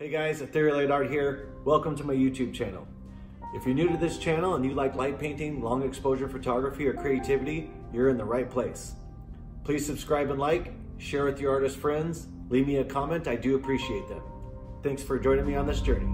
Hey guys, Ethereal Art here. Welcome to my YouTube channel. If you're new to this channel and you like light painting, long exposure photography, or creativity, you're in the right place. Please subscribe and like, share with your artist friends, leave me a comment, I do appreciate them. Thanks for joining me on this journey.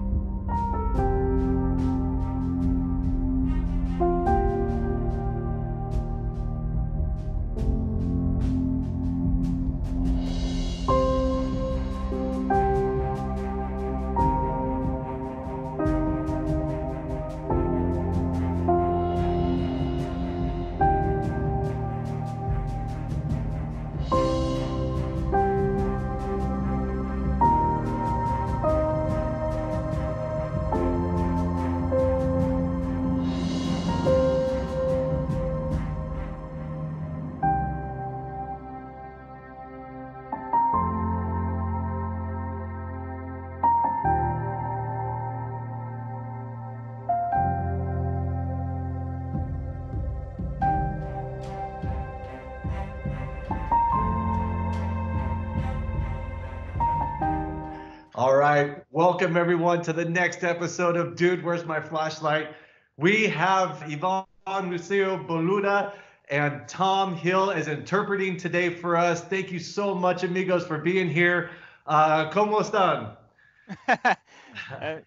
All right, welcome everyone to the next episode of Dude, Where's My Flashlight? We have Ivan Lucio Boluda and Tom Hill is interpreting today for us. Thank you so much, amigos, for being here. ¿Cómo están?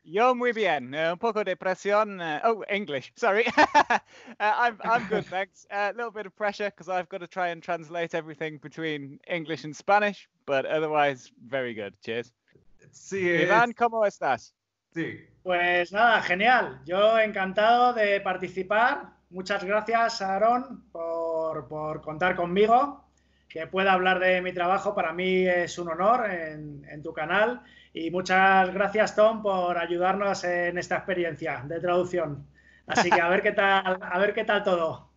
Yo muy bien. Un poco de presión. Oh, English. Sorry. I'm good, thanks. A little bit of pressure because I've got to try and translate everything between English and Spanish, but otherwise, very good. Cheers. Sí, Iván, ¿cómo estás? Sí. Pues nada, genial. Yo encantado de participar. Muchas gracias, Aarón, por contar conmigo, que pueda hablar de mi trabajo. Para mí es un honor en tu canal. Y muchas gracias, Tom, por ayudarnos en esta experiencia de traducción. Así que a ver qué tal todo.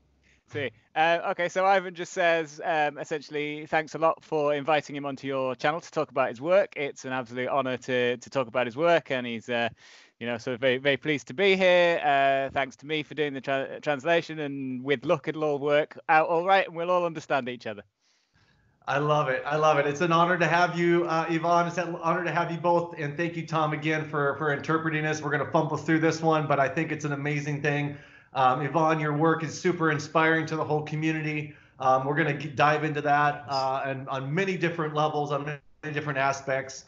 Sí. Okay, so Ivan just says, essentially, thanks a lot for inviting him onto your channel to talk about his work. It's an absolute honor to talk about his work, and he's, sort of very, very pleased to be here. Thanks to me for doing the translation, and with luck, it'll all work out all right, and we'll all understand each other. I love it. I love it. It's an honor to have you, Ivan. It's an honor to have you both. And thank you, Tom, again, for interpreting this. We're going to fumble through this one, but I think it's an amazing thing. Ivan, your work is super inspiring to the whole community. We're going to dive into that and on many different levels, on many different aspects.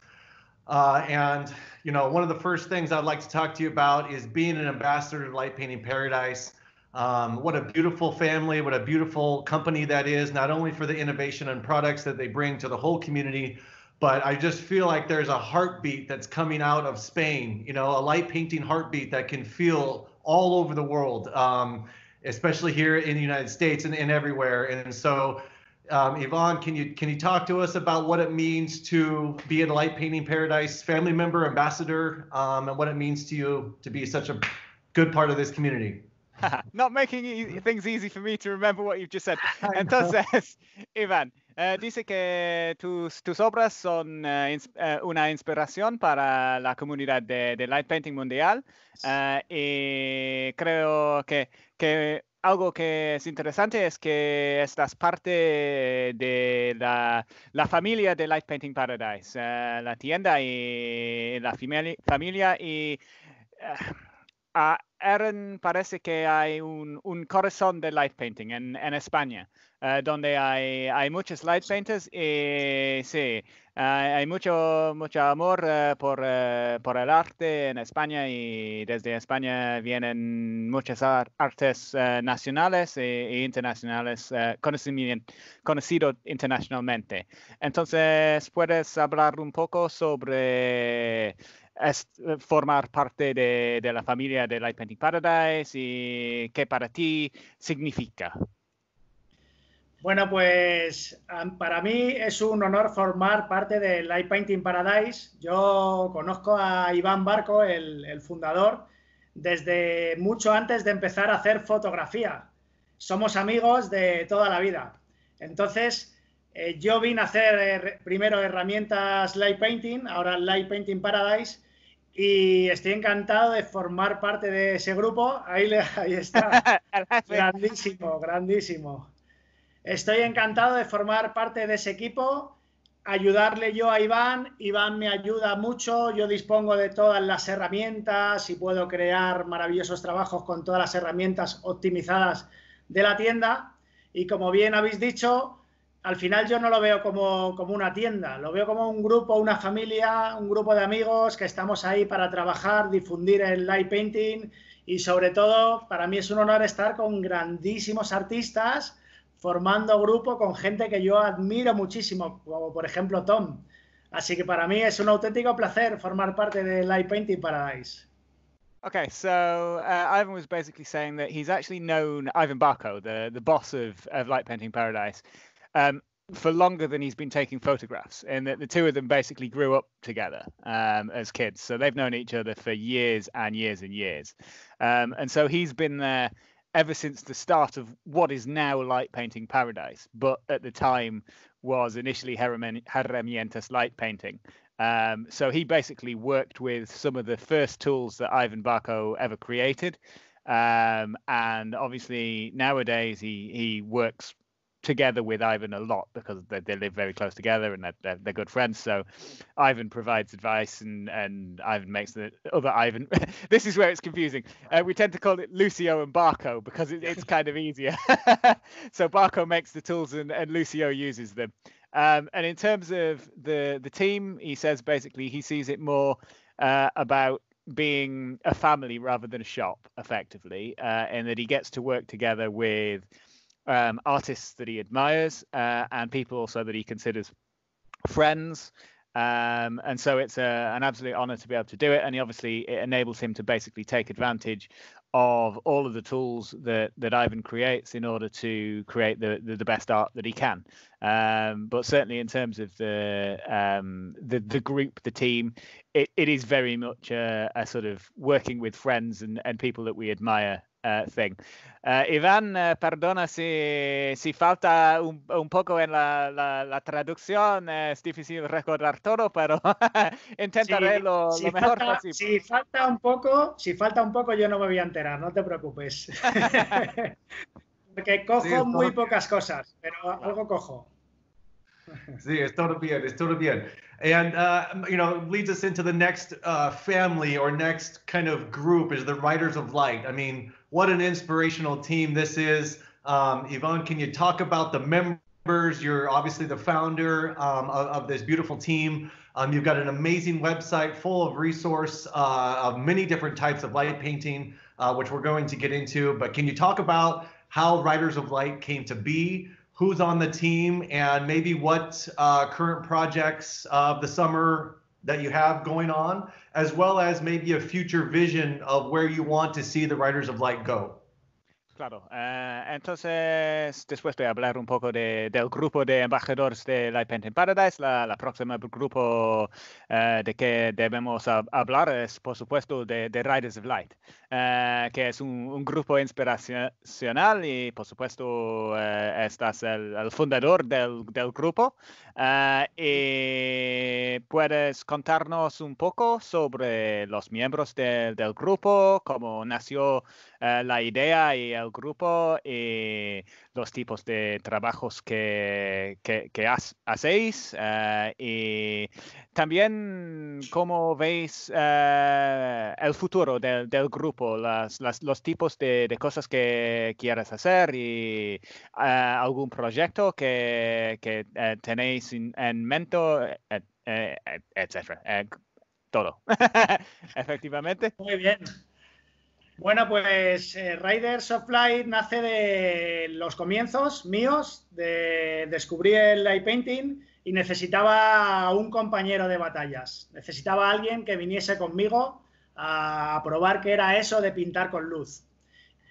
And, you know, one of the first things I'd like to talk to you about is being an ambassador to Light Painting Paradise. What a beautiful family, what a beautiful company that is, not only for the innovation and products that they bring to the whole community, but I just feel like there's a heartbeat that's coming out of Spain, you know, a light painting heartbeat that can feel all over the world, especially here in the United States and everywhere. And so, Ivan, can you talk to us about what it means to be a Light Painting Paradise family member, ambassador, and what it means to you to be such a good part of this community? Not making things easy for me to remember what you've just said. Entonces, Iván, dice que tus obras son una inspiración para la comunidad de Light Painting mundial y creo que algo que es interesante es que estás parte de la familia de Light Painting Paradise, la tienda y la familia y... A Aaron parece que hay un corazón de light painting en España, donde hay muchos light painters y sí, hay mucho amor por el arte en España y desde España vienen muchas artes nacionales e internacionales conocido internacionalmente. Entonces, ¿puedes hablar un poco sobre formar parte de la familia de Light Painting Paradise y qué para ti significa? Bueno, pues para mí es un honor formar parte de Light Painting Paradise. Yo conozco a Iván Barco, el fundador, desde mucho antes de empezar a hacer fotografía. Somos amigos de toda la vida. Entonces, yo vine a hacer primero herramientas Light Painting, ahora Light Painting Paradise, y estoy encantado de formar parte de ese grupo. Ahí está. Grandísimo, grandísimo. Estoy encantado de formar parte de ese equipo ayudarle yo a Iván. Iván me ayuda mucho, yo dispongo de todas las herramientas y puedo crear maravillosos trabajos con todas las herramientas optimizadas de la tienda. Y como bien habéis dicho, al final yo no lo veo como una tienda, lo veo como un grupo, una familia, un grupo de amigos que estamos ahí para trabajar, difundir el light painting y sobre todo para mí es un honor estar con grandísimos artistas formando grupo con gente que yo admiro muchísimo, como por ejemplo Tom. Así que para mí es un auténtico placer formar parte de Light Painting Paradise. Okay, so Ivan was basically saying that he's actually known Ivan Barco, the boss of Light Painting Paradise, for longer than he's been taking photographs, and that the two of them basically grew up together as kids. So they've known each other for years and years and years. And so he's been there ever since the start of what is now Light Painting Paradise, but at the time was initially Herramientas Light Painting. So he basically worked with some of the first tools that Ivan Barco ever created. And obviously nowadays he works together with Ivan a lot because they live very close together and they're good friends. So Ivan provides advice and Ivan makes the other Ivan. This is where it's confusing. We tend to call it Lucio and Barco because it's kind of easier. So Barco makes the tools and Lucio uses them. And in terms of the team, he says basically he sees it more about being a family rather than a shop, effectively, and that he gets to work together with artists that he admires and people also that he considers friends. And so it's an absolute honor to be able to do it. And obviously it enables him to basically take advantage of all of the tools that Ivan creates in order to create the best art that he can. But certainly in terms of the group, the team, it is very much a sort of working with friends and people that we admire thing. Iván, perdona si falta un poco en la traducción, es difícil recordar todo, pero intentaré lo mejor posible. Si falta un poco yo no me voy a enterar, no te preocupes. Porque cojo muy pocas cosas, pero algo cojo. Sí, es todo bien. And, leads us into the next family or next kind of group is the Riders of Light. I mean, what an inspirational team this is. Ivan, can you talk about the members? You're obviously the founder of this beautiful team. You've got an amazing website full of resource of many different types of light painting, which we're going to get into. But can you talk about how Riders of Light came to be? Who's on the team, and maybe what current projects of the summer that you have going on, as well as maybe a future vision of where you want to see the Riders of Light go. Claro, entonces después de hablar un poco del grupo de embajadores de Light Painting Paradise, la próxima grupo de que debemos hablar es por supuesto de Riders of Light, que es un grupo inspiracional y por supuesto estás el fundador del grupo. Y puedes contarnos un poco sobre los miembros del grupo, cómo nació la idea y el grupo y los tipos de trabajos que hacéis y también cómo veis el futuro del grupo, los tipos de cosas que quieras hacer y algún proyecto que tenéis en mente, etcétera. Todo, efectivamente. Muy bien. Bueno, pues Riders of Light nace de los comienzos míos, de descubrir el light painting y necesitaba un compañero de batallas. Necesitaba a alguien que viniese conmigo a probar qué era eso de pintar con luz.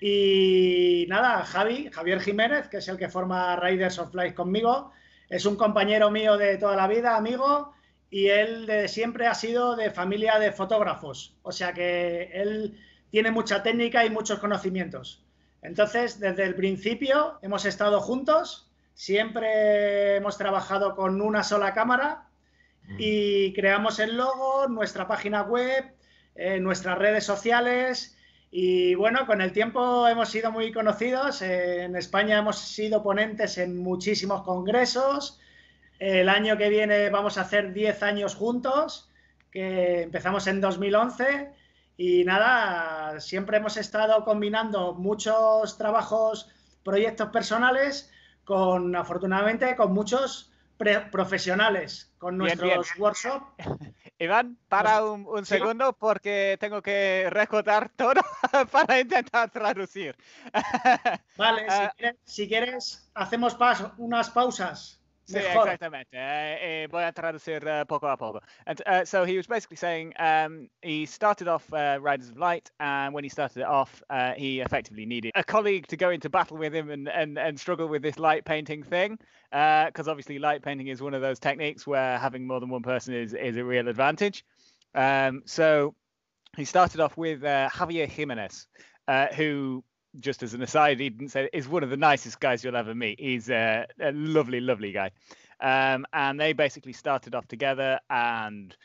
Y nada, Javier Jiménez, que es el que forma Riders of Light conmigo, es un compañero mío de toda la vida, amigo, y él de siempre ha sido de familia de fotógrafos. O sea que él tiene mucha técnica y muchos conocimientos. Entonces, desde el principio hemos estado juntos, siempre hemos trabajado con una sola cámara y creamos el logo, nuestra página web, nuestras redes sociales y bueno, con el tiempo hemos sido muy conocidos. En España hemos sido ponentes en muchísimos congresos. El año que viene vamos a hacer 10 años juntos, que empezamos en 2011 y nada, siempre hemos estado combinando muchos trabajos, proyectos personales afortunadamente, con muchos profesionales, con nuestros workshops. Iván, para un segundo porque tengo que recordar todo para intentar traducir. Vale, si quieres hacemos unas pausas. Sí, exactamente. Voy a traducir poco a poco. And so he was basically saying he started off Riders of Light, and when he started it off, he effectively needed a colleague to go into battle with him and struggle with this light painting thing, because obviously light painting is one of those techniques where having more than one person is a real advantage. So he started off with Javier Jimenez, who, just as an aside, he didn't say is one of the nicest guys you'll ever meet. He's a lovely, lovely guy. And they basically started off together, and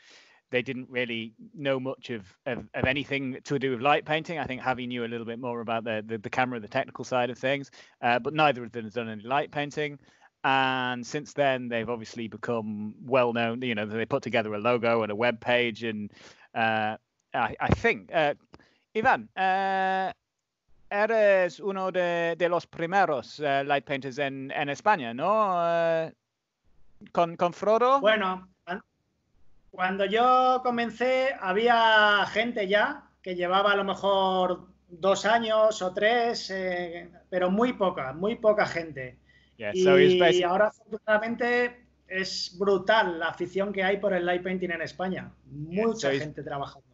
they didn't really know much of anything to do with light painting. I think Javi knew a little bit more about the camera, the technical side of things, but neither of them has done any light painting. And since then, they've obviously become well known. You know, they put together a logo and a web page, and I think Ivan. Eres uno de los primeros light painters en España, ¿no? Con Frodo. Bueno, cuando yo comencé había gente ya que llevaba a lo mejor 2 años o 3, pero muy poca gente. Yeah, y ahora afortunadamente es brutal la afición que hay por el light painting en España. Mucha gente trabajando.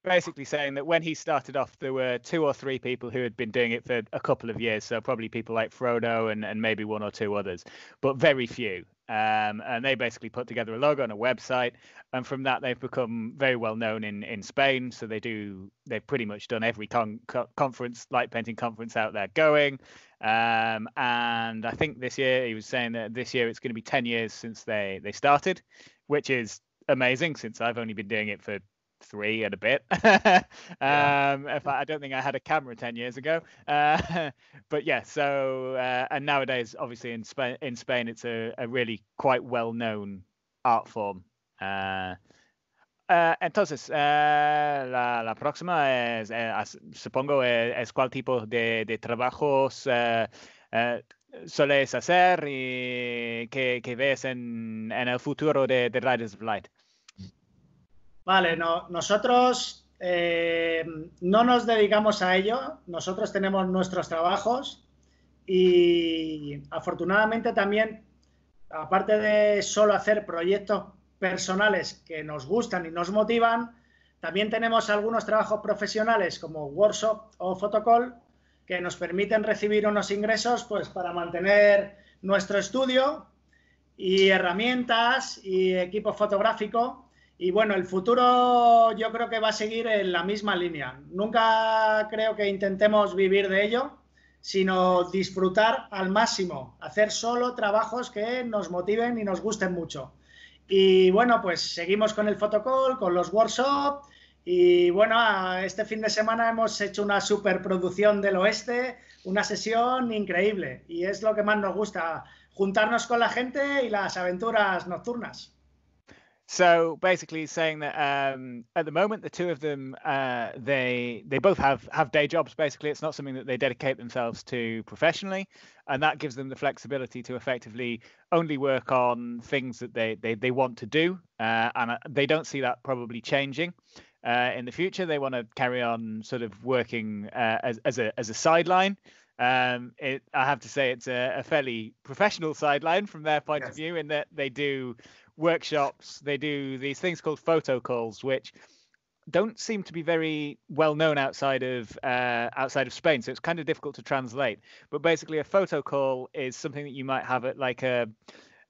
Basically saying that when he started off, there were 2 or 3 people who had been doing it for a couple of years. So probably people like Frodo and maybe 1 or 2 others, but very few. And they basically put together a logo and a website. And from that, they've become very well known in Spain. So they've pretty much done every conference, light painting conference out there going. And I think this year, he was saying that this year it's going to be 10 years since they started, which is amazing since I've only been doing it for 3 and a bit. I don't think I had a camera 10 years ago, but yeah, so and nowadays obviously in Spain it's a really quite well-known art form. Entonces la próxima es supongo es cuál tipo de trabajos sueles hacer y que ves en el futuro de Riders of Light. Vale, nosotros no nos dedicamos a ello, nosotros tenemos nuestros trabajos y afortunadamente también, aparte de solo hacer proyectos personales que nos gustan y nos motivan, también tenemos algunos trabajos profesionales como workshop o photocall que nos permiten recibir unos ingresos pues para mantener nuestro estudio y herramientas y equipo fotográfico. Y bueno, el futuro yo creo que va a seguir en la misma línea. Nunca creo que intentemos vivir de ello, sino disfrutar al máximo, hacer solo trabajos que nos motiven y nos gusten mucho. Y bueno, pues seguimos con el photocall, con los workshops y bueno, este fin de semana hemos hecho una superproducción del oeste, una sesión increíble y es lo que más nos gusta, juntarnos con la gente y las aventuras nocturnas. So basically saying that at the moment, the 2 of them, they both have day jobs. Basically, it's not something that they dedicate themselves to professionally. And that gives them the flexibility to effectively only work on things that they want to do. And they don't see that probably changing in the future. They want to carry on sort of working as a sideline. I have to say it's a fairly professional sideline from their point of view in that they do workshops, they do these things called photo calls, which don't seem to be very well known outside of Spain, so it's kind of difficult to translate. But basically, a photo call is something that you might have at like an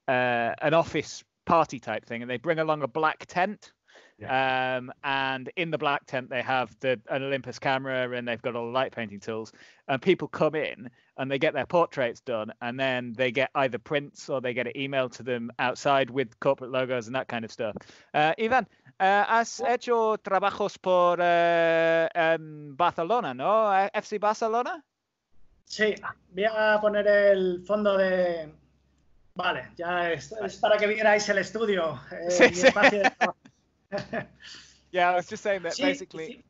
office party type thing, and they bring along a black tent. And in the black tent they have an Olympus camera and they've got all the light painting tools, and people come in and they get their portraits done, and then they get either prints or they get it emailed to them outside with corporate logos and that kind of stuff. Ivan, has hecho trabajos por Barcelona, ¿no? FC Barcelona. Sí, voy a poner el fondo Vale, ya es para que vierais el estudio, Sí, mi sí. espacio de trabajo. Yeah, I was just saying that Sí, basically.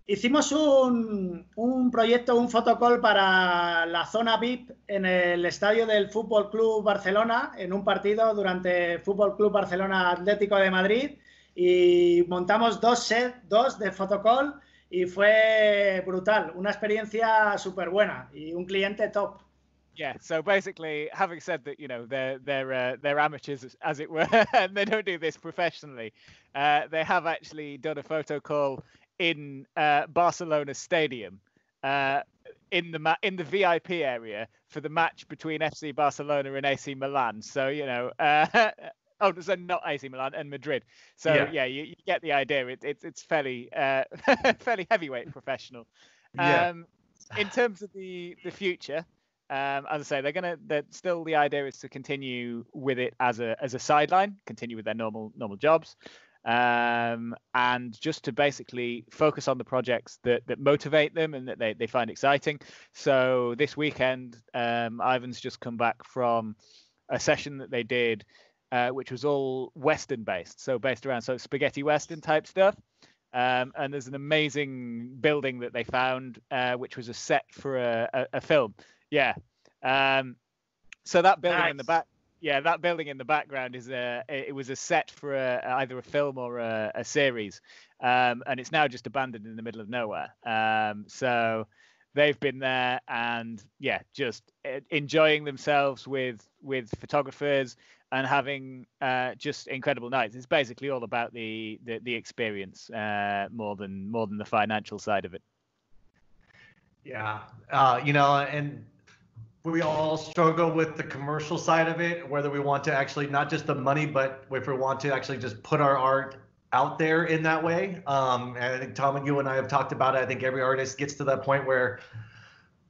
hicimos un proyecto, un fotocall para la zona VIP en el estadio del Fútbol Club Barcelona, en un partido durante Fútbol Club Barcelona Atlético de Madrid, y montamos dos de fotocall y fue brutal, una experiencia súper buena y un cliente top. Yeah, so basically, having said that, you know, they're amateurs, as it were, and they don't do this professionally, they have actually done a photo call in Barcelona Stadium, in the VIP area for the match between FC Barcelona and AC Milan. So, you know, oh, so not AC Milan and Madrid. So yeah, you get the idea. It's fairly fairly heavyweight professional. In terms of the future. As I say, still the idea is to continue with it as a sideline, continue with their normal jobs, and just to basically focus on the projects that motivate them and that they find exciting. So this weekend, Ivan's just come back from a session that they did, which was all Western based, so based around spaghetti Western type stuff. And there's an amazing building that they found, which was a set for a film. Yeah. So that building in the back, that building in the background it was a set for either a film or a series, and it's now just abandoned in the middle of nowhere. So they've been there and just enjoying themselves with photographers and having just incredible nights. It's basically all about the experience more than the financial side of it. Yeah, and we all struggle with the commercial side of it, whether we want to actually not just the money, but if we want to actually just put our art out there in that way. And I think Tom and you and I have talked about it. I think every artist gets to that point where,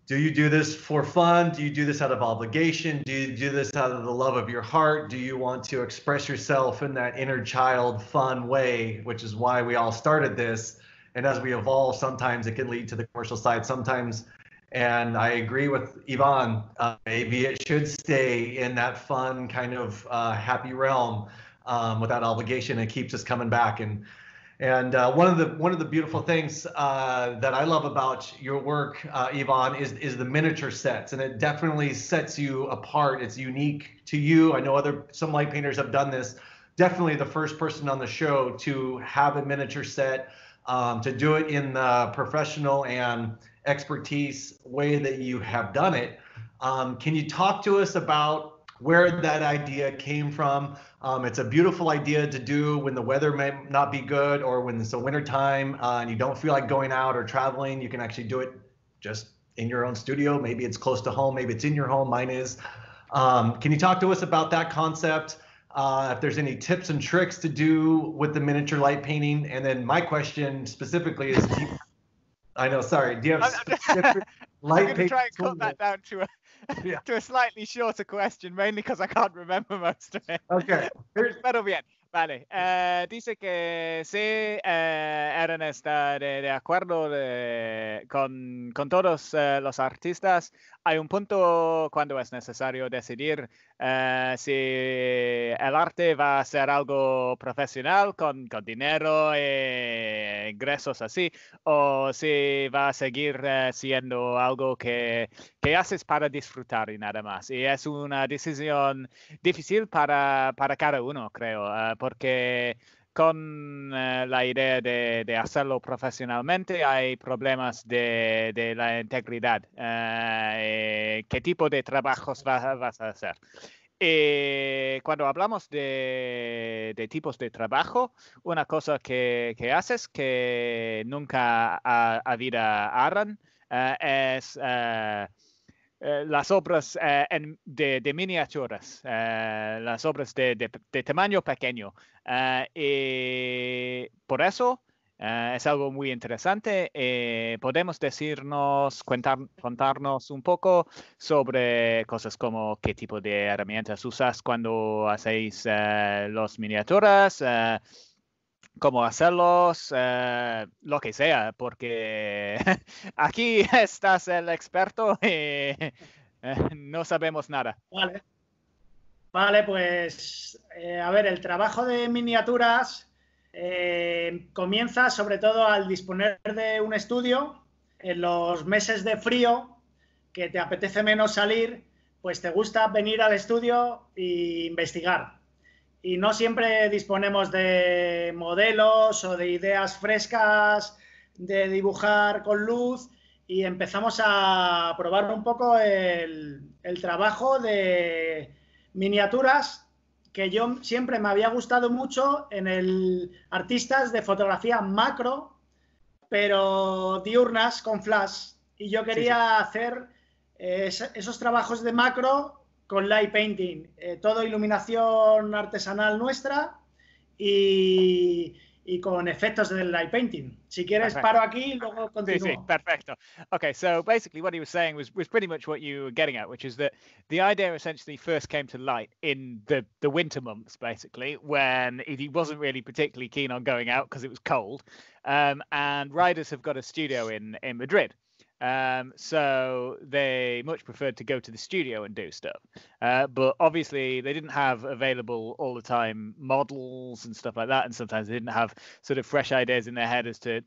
do you do this for fun? Do you do this out of obligation? Do you do this out of the love of your heart? Do you want to express yourself in that inner child fun way, which is why we all started this. And as we evolve, sometimes it can lead to the commercial side, sometimes. And I agree with Ivan, maybe it should stay in that fun kind of happy realm without obligation. It keeps us coming back. And one of the beautiful things that I love about your work, Ivan, is the miniature sets, and it definitely sets you apart. It's unique to you. I know some light painters have done this. Definitely the first person on the show to have a miniature set, to do it in the professional and expertise way that you have done it. Can you talk to us about where that idea came from? It's a beautiful idea to do when the weather may not be good, or when it's the winter time and you don't feel like going out or traveling. You can actually do it just in your own studio. Maybe it's close to home, maybe it's in your home. Mine is. Can you talk to us about that concept? If there's any tips and tricks to do with the miniature light painting? And then my question specifically is, do you have specific light painting? I'm going to try and cut that down to a slightly shorter question, mainly because I can't remember most of it. Okay. Pero bien. Vale. Dice que sí, Aaron está de acuerdo con todos los artistas. Hay un punto cuando es necesario decidir si el arte va a ser algo profesional con dinero e ingresos así, o si va a seguir siendo algo que haces para disfrutar y nada más. Y es una decisión difícil para cada uno, creo, porque con la idea de hacerlo profesionalmente hay problemas de la integridad. ¿Qué tipo de trabajos vas a hacer? Cuando hablamos de tipos de trabajo, una cosa que haces que nunca ha habido Aaron es las obras de miniaturas, las obras de tamaño pequeño. Y por eso es algo muy interesante. Podemos contarnos un poco sobre cosas como qué tipo de herramientas usas cuando hacéis las miniaturas, cómo hacerlos, lo que sea, porque aquí estás el experto y no sabemos nada. Vale. Vale, pues a ver, el trabajo de miniaturas comienza sobre todo al disponer de un estudio. En los meses de frío, que te apetece menos salir, pues te gusta venir al estudio e investigar. Y no siempre disponemos de modelos o de ideas frescas de dibujar con luz, y empezamos a probar un poco el trabajo de miniaturas, que yo siempre me había gustado mucho en artistas de fotografía macro, pero diurnas con flash, y yo quería hacer esos trabajos de macro con light painting, todo iluminación artesanal nuestra y con efectos del light painting. Si quieres, paro aquí y luego continúo. Perfecto. Okay, so basically what he was saying was pretty much what you were getting at, which is that the idea essentially first came to light in the winter months, basically, when he wasn't really particularly keen on going out because it was cold. And riders have got a studio in Madrid. So they much preferred to go to the studio and do stuff. But obviously they didn't have available all the time models and stuff like that. And sometimes they didn't have sort of fresh ideas in their head as to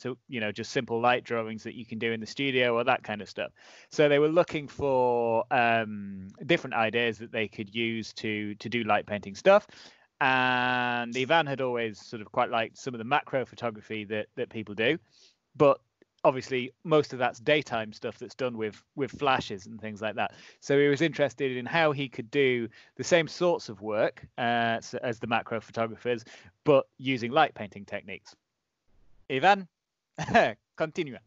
just simple light drawings that you can do in the studio or that kind of stuff. So they were looking for different ideas that they could use to do light painting stuff. And Ivan had always sort of quite liked some of the macro photography that people do. But obviously most of that's daytime stuff that's done with flashes and things like that. So he was interested in how he could do the same sorts of work as the macro photographers, but using light painting techniques. Ivan, continúa.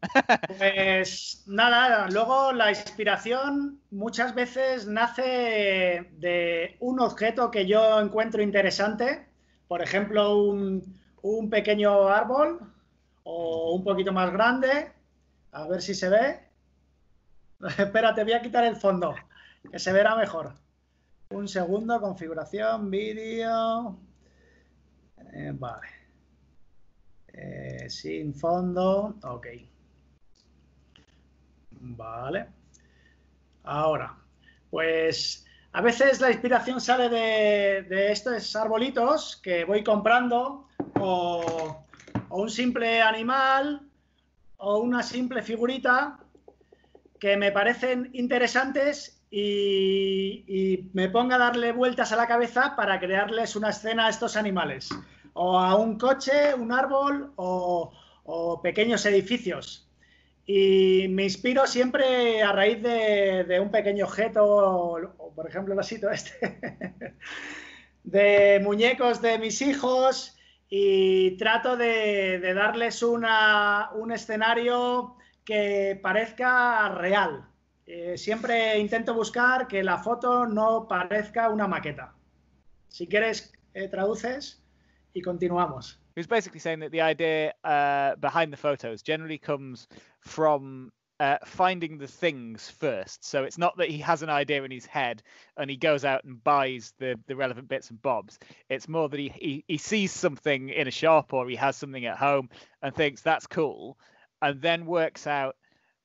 Pues nada, luego la inspiración muchas veces nace de un objeto que yo encuentro interesante, por ejemplo un pequeño árbol o un poquito más grande, a ver si se ve. Espérate, voy a quitar el fondo, que se verá mejor. Un segundo, configuración, vídeo. Vale. Sin fondo, ok. Vale. Ahora, pues a veces la inspiración sale de estos arbolitos que voy comprando, o un simple animal, o una simple figurita que me parecen interesantes y me pongo a darle vueltas a la cabeza para crearles una escena a estos animales, o a un coche, un árbol o pequeños edificios. Y me inspiro siempre a raíz de un pequeño objeto, o por ejemplo el osito este, de muñecos de mis hijos, y trato de darles un escenario que parezca real. Siempre intento buscar que la foto no parezca una maqueta. Si quieres, traduces y continuamos. He was basically saying that the idea behind the photos generally comes from finding the things first. So it's not that he has an idea in his head and he goes out and buys the relevant bits and bobs. It's more that he sees something in a shop, or he has something at home and thinks that's cool, and then works out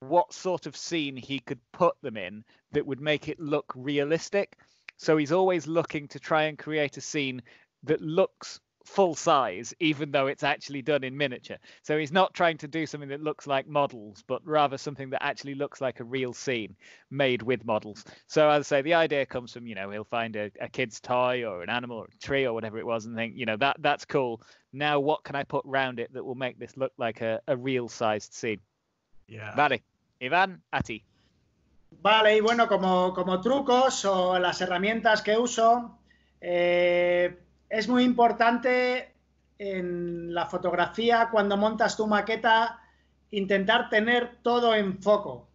what sort of scene he could put them in that would make it look realistic. So he's always looking to try and create a scene that looks full size, even though it's actually done in miniature. So he's not trying to do something that looks like models, but rather something that actually looks like a real scene made with models. So as I say, the idea comes from, he'll find a kid's toy or an animal or a tree or whatever it was and think, that's cool. Now what can I put around it that will make this look like a real sized scene? Yeah. Vale. Ivan, a ti. Vale, y bueno, como trucos o las herramientas que uso, es muy importante en la fotografía, cuando montas tu maqueta, intentar tener todo en foco.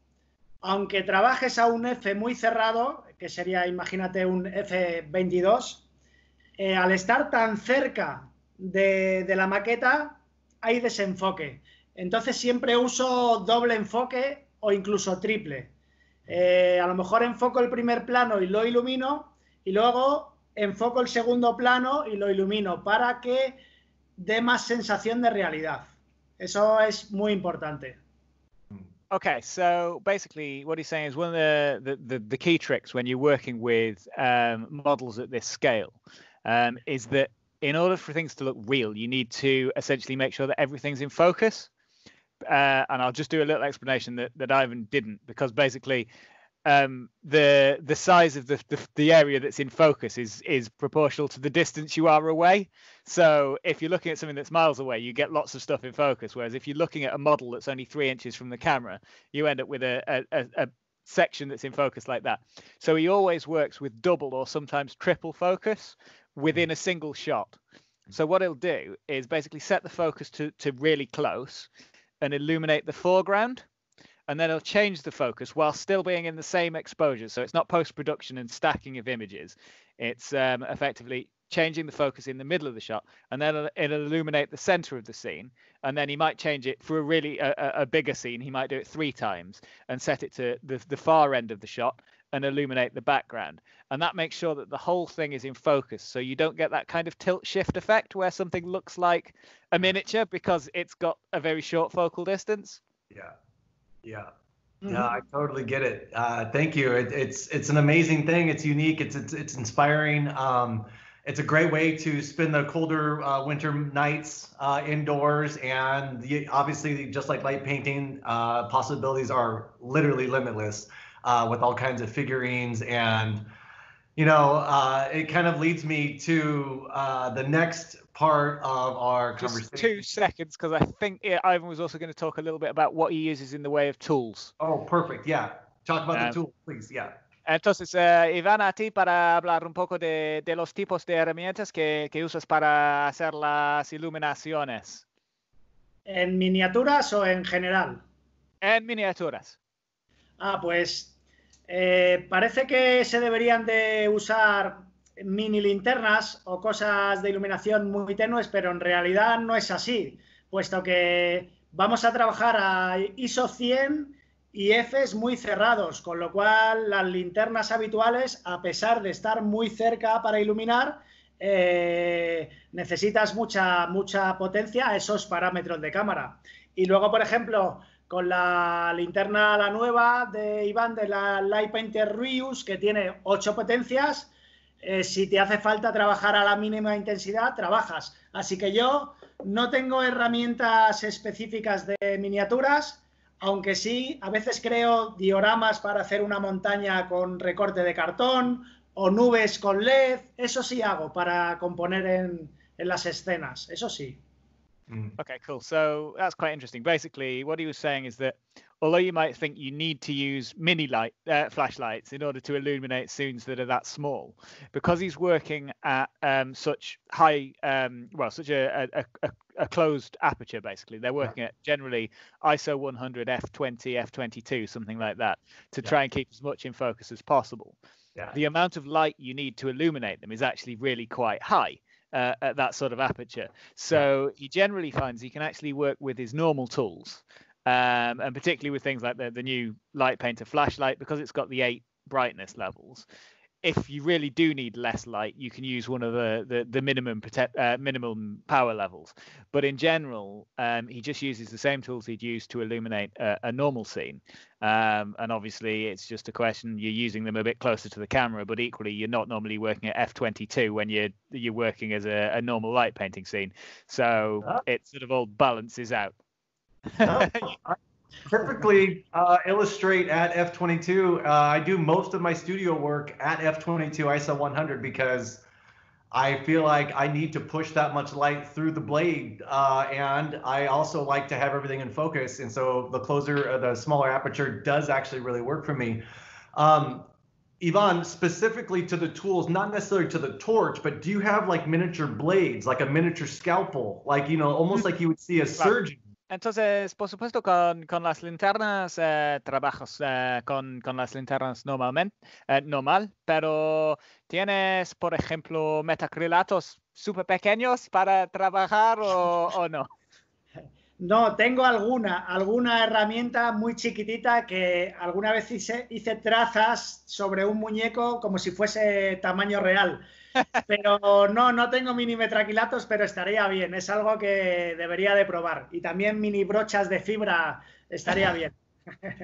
Aunque trabajes a un F muy cerrado, que sería, imagínate, un F22, al estar tan cerca de la maqueta hay desenfoque. Entonces siempre uso doble enfoque o incluso triple. A lo mejor enfoco el primer plano y lo ilumino, y luego enfoco el segundo plano y lo ilumino para que dé más sensación de realidad. Eso es muy importante. Okay, so basically what he's saying is one of the key tricks when you're working with models at this scale is that in order for things to look real, you need to essentially make sure that everything's in focus. And I'll just do a little explanation that Ivan didn't, because basically the size of the area that's in focus is proportional to the distance you are away. So if you're looking at something that's miles away, you get lots of stuff in focus, whereas if you're looking at a model that's only 3 inches from the camera, you end up with a section that's in focus like that. So he always works with double or sometimes triple focus within a single shot. So what he'll do is basically set the focus to really close and illuminate the foreground, and then he'll change the focus while still being in the same exposure. So it's not post-production and stacking of images. It's effectively changing the focus in the middle of the shot, and then it'll illuminate the center of the scene. And then he might change it for a really a bigger scene. He might do it 3 times and set it to the far end of the shot and illuminate the background. And that makes sure that the whole thing is in focus. So you don't get that kind of tilt shift effect where something looks like a miniature because it's got a very short focal distance. Yeah, I totally get it. Thank you. It's an amazing thing. It's unique. It's inspiring. It's a great way to spend the colder winter nights indoors. And obviously, just like light painting, possibilities are literally limitless with all kinds of figurines. And it kind of leads me to the next part of our conversation. Just 2 seconds, because I think Ivan was also going to talk a little bit about what he uses in the way of tools. Oh, perfect. Yeah. Talk about the tools, please. Yeah. Entonces, Iván, a ti para hablar un poco de los tipos de herramientas que usas para hacer las iluminaciones. ¿En miniaturas o en general? En miniaturas. Pues parece que se deberían de usar mini linternas o cosas de iluminación muy tenues, pero en realidad no es así, puesto que vamos a trabajar a ISO 100 y Fs muy cerrados, con lo cual las linternas habituales, a pesar de estar muy cerca para iluminar, necesitas mucha potencia a esos parámetros de cámara. Y luego, por ejemplo, con la linterna la nueva de Iván, de la Light Painter Reuse, que tiene 8 potencias, si te hace falta trabajar a la mínima intensidad, trabajas. Así que yo no tengo herramientas específicas de miniaturas, aunque sí, a veces creo dioramas para hacer una montaña con recorte de cartón o nubes con LED. Eso sí hago para componer en las escenas, eso sí. Okay, cool. So that's quite interesting. Basically, what he was saying is that although you might think you need to use mini flashlights in order to illuminate scenes that are that small, because he's working at such high, such a closed aperture, basically. They're working at generally ISO 100, f20, f22, something like that, to try and keep as much in focus as possible. The amount of light you need to illuminate them is actually really quite high. At that sort of aperture. So he generally finds he can actually work with his normal tools, and particularly with things like the new Light Painter flashlight, because it's got the 8 brightness levels. If you really do need less light, you can use one of the minimum power levels. But in general, he just uses the same tools he'd use to illuminate a normal scene. And obviously, it's just a question, you're using them a bit closer to the camera, but equally, you're not normally working at f22 when you're working as a normal light painting scene. So it sort of all balances out. Perfectly illustrate at f22. I do most of my studio work at f22 ISO 100 because I feel like I need to push that much light through the blade, and I also like to have everything in focus, and so the smaller aperture does actually really work for me. Ivan, specifically to the tools, not necessarily to the torch, but do you have like miniature blades, like a miniature scalpel, like, almost like you would see a surgeon? Entonces, por supuesto, con las linternas trabajas con las linternas normal, pero ¿tienes, por ejemplo, metacrilatos súper pequeños para trabajar o no? No, tengo alguna herramienta muy chiquitita que alguna vez hice trazas sobre un muñeco como si fuese tamaño real. Pero no tengo mini metraquilatos, pero estaría bien. Es algo que debería de probar. Y también mini brochas de fibra estaría bien.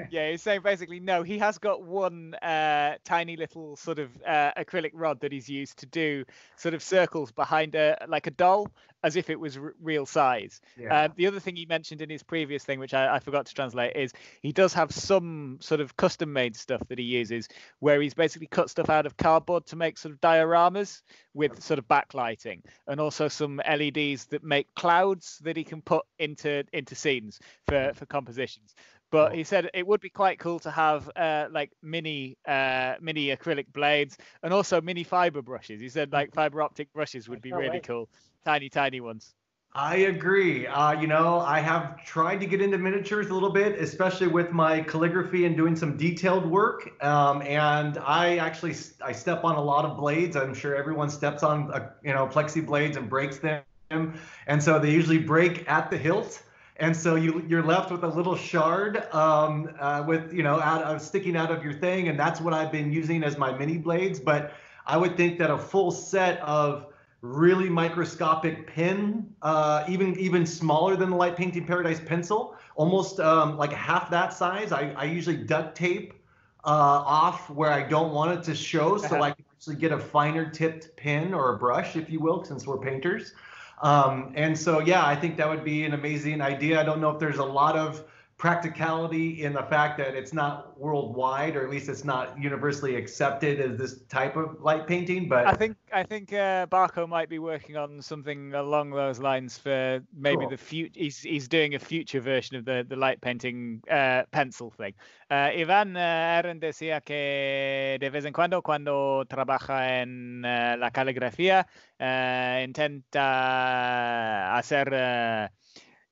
Yeah, he's saying basically no. He has got one tiny little sort of acrylic rod that he's used to do sort of circles behind like a doll, as if it was real size. Yeah. The other thing he mentioned in his previous thing, which I forgot to translate, is he does have some sort of custom-made stuff that he uses, where he's basically cut stuff out of cardboard to make sort of dioramas with sort of backlighting, and also some LEDs that make clouds that he can put into scenes for compositions. But he said it would be quite cool to have like mini acrylic blades and also mini fiber brushes. He said like fiber optic brushes would be really cool, tiny ones. I agree. You know, I have tried to get into miniatures a little bit, especially with my calligraphy and doing some detailed work. And I step on a lot of blades. I'm sure everyone steps on, plexi blades and breaks them. And so they usually break at the hilt. And so you're left with a little shard sticking out of your thing. And that's what I've been using as my mini blades. But I would think that a full set of really microscopic pen, even smaller than the Light Painting Paradise pencil, almost like half that size. I usually duct tape off where I don't want it to show, so I can actually get a finer tipped pen or a brush, if you will, since we're painters. And so, yeah, I think that would be an amazing idea. I don't know if there's a lot of practicality in the fact that it's not worldwide, or at least it's not universally accepted as this type of light painting. But I think Barco might be working on something along those lines for maybe the future. He's doing a future version of the light painting pencil thing. Ivan Aaron decía que de vez en cuando trabaja en la caligrafía intenta hacer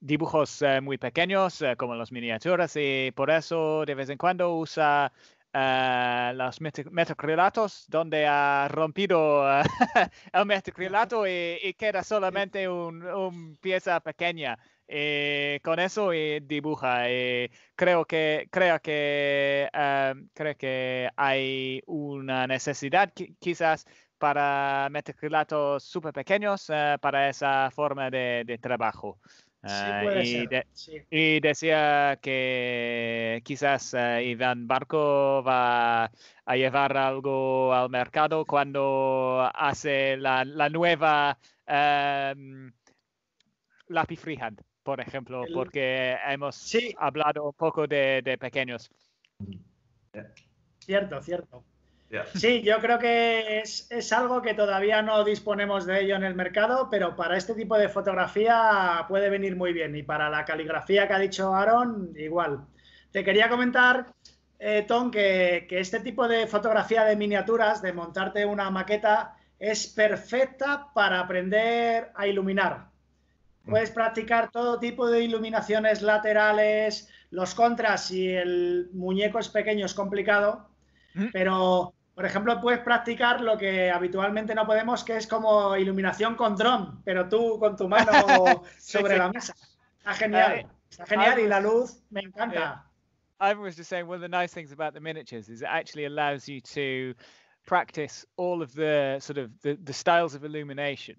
dibujos muy pequeños como las miniaturas, y por eso de vez en cuando usa los metacrilatos, donde ha rompido el metacrilato y queda solamente una pieza pequeña. Con eso dibuja. Creo que hay una necesidad quizás para metacrilatos súper pequeños para esa forma de trabajo. Y decía que quizás Iván Barco va a llevar algo al mercado cuando hace la nueva lápiz freehand, por ejemplo, porque hemos hablado un poco de pequeños. Cierto. Sí, yo creo que es algo que todavía no disponemos de ello en el mercado, pero para este tipo de fotografía puede venir muy bien. Y para la caligrafía que ha dicho Aaron, igual. Te quería comentar, Tom, que este tipo de fotografía de miniaturas, de montarte una maqueta, es perfecta para aprender a iluminar. Puedes practicar todo tipo de iluminaciones laterales, los contras, si el muñeco es pequeño es complicado, pero... Por ejemplo, puedes practicar lo que habitualmente no podemos, que es como iluminación con dron, pero tú con tu mano sobre la mesa. Está genial. Está genial y la luz me encanta. Ivan was just saying one of the nice things about the miniatures is it actually allows you to practice all of the sort of the styles of illumination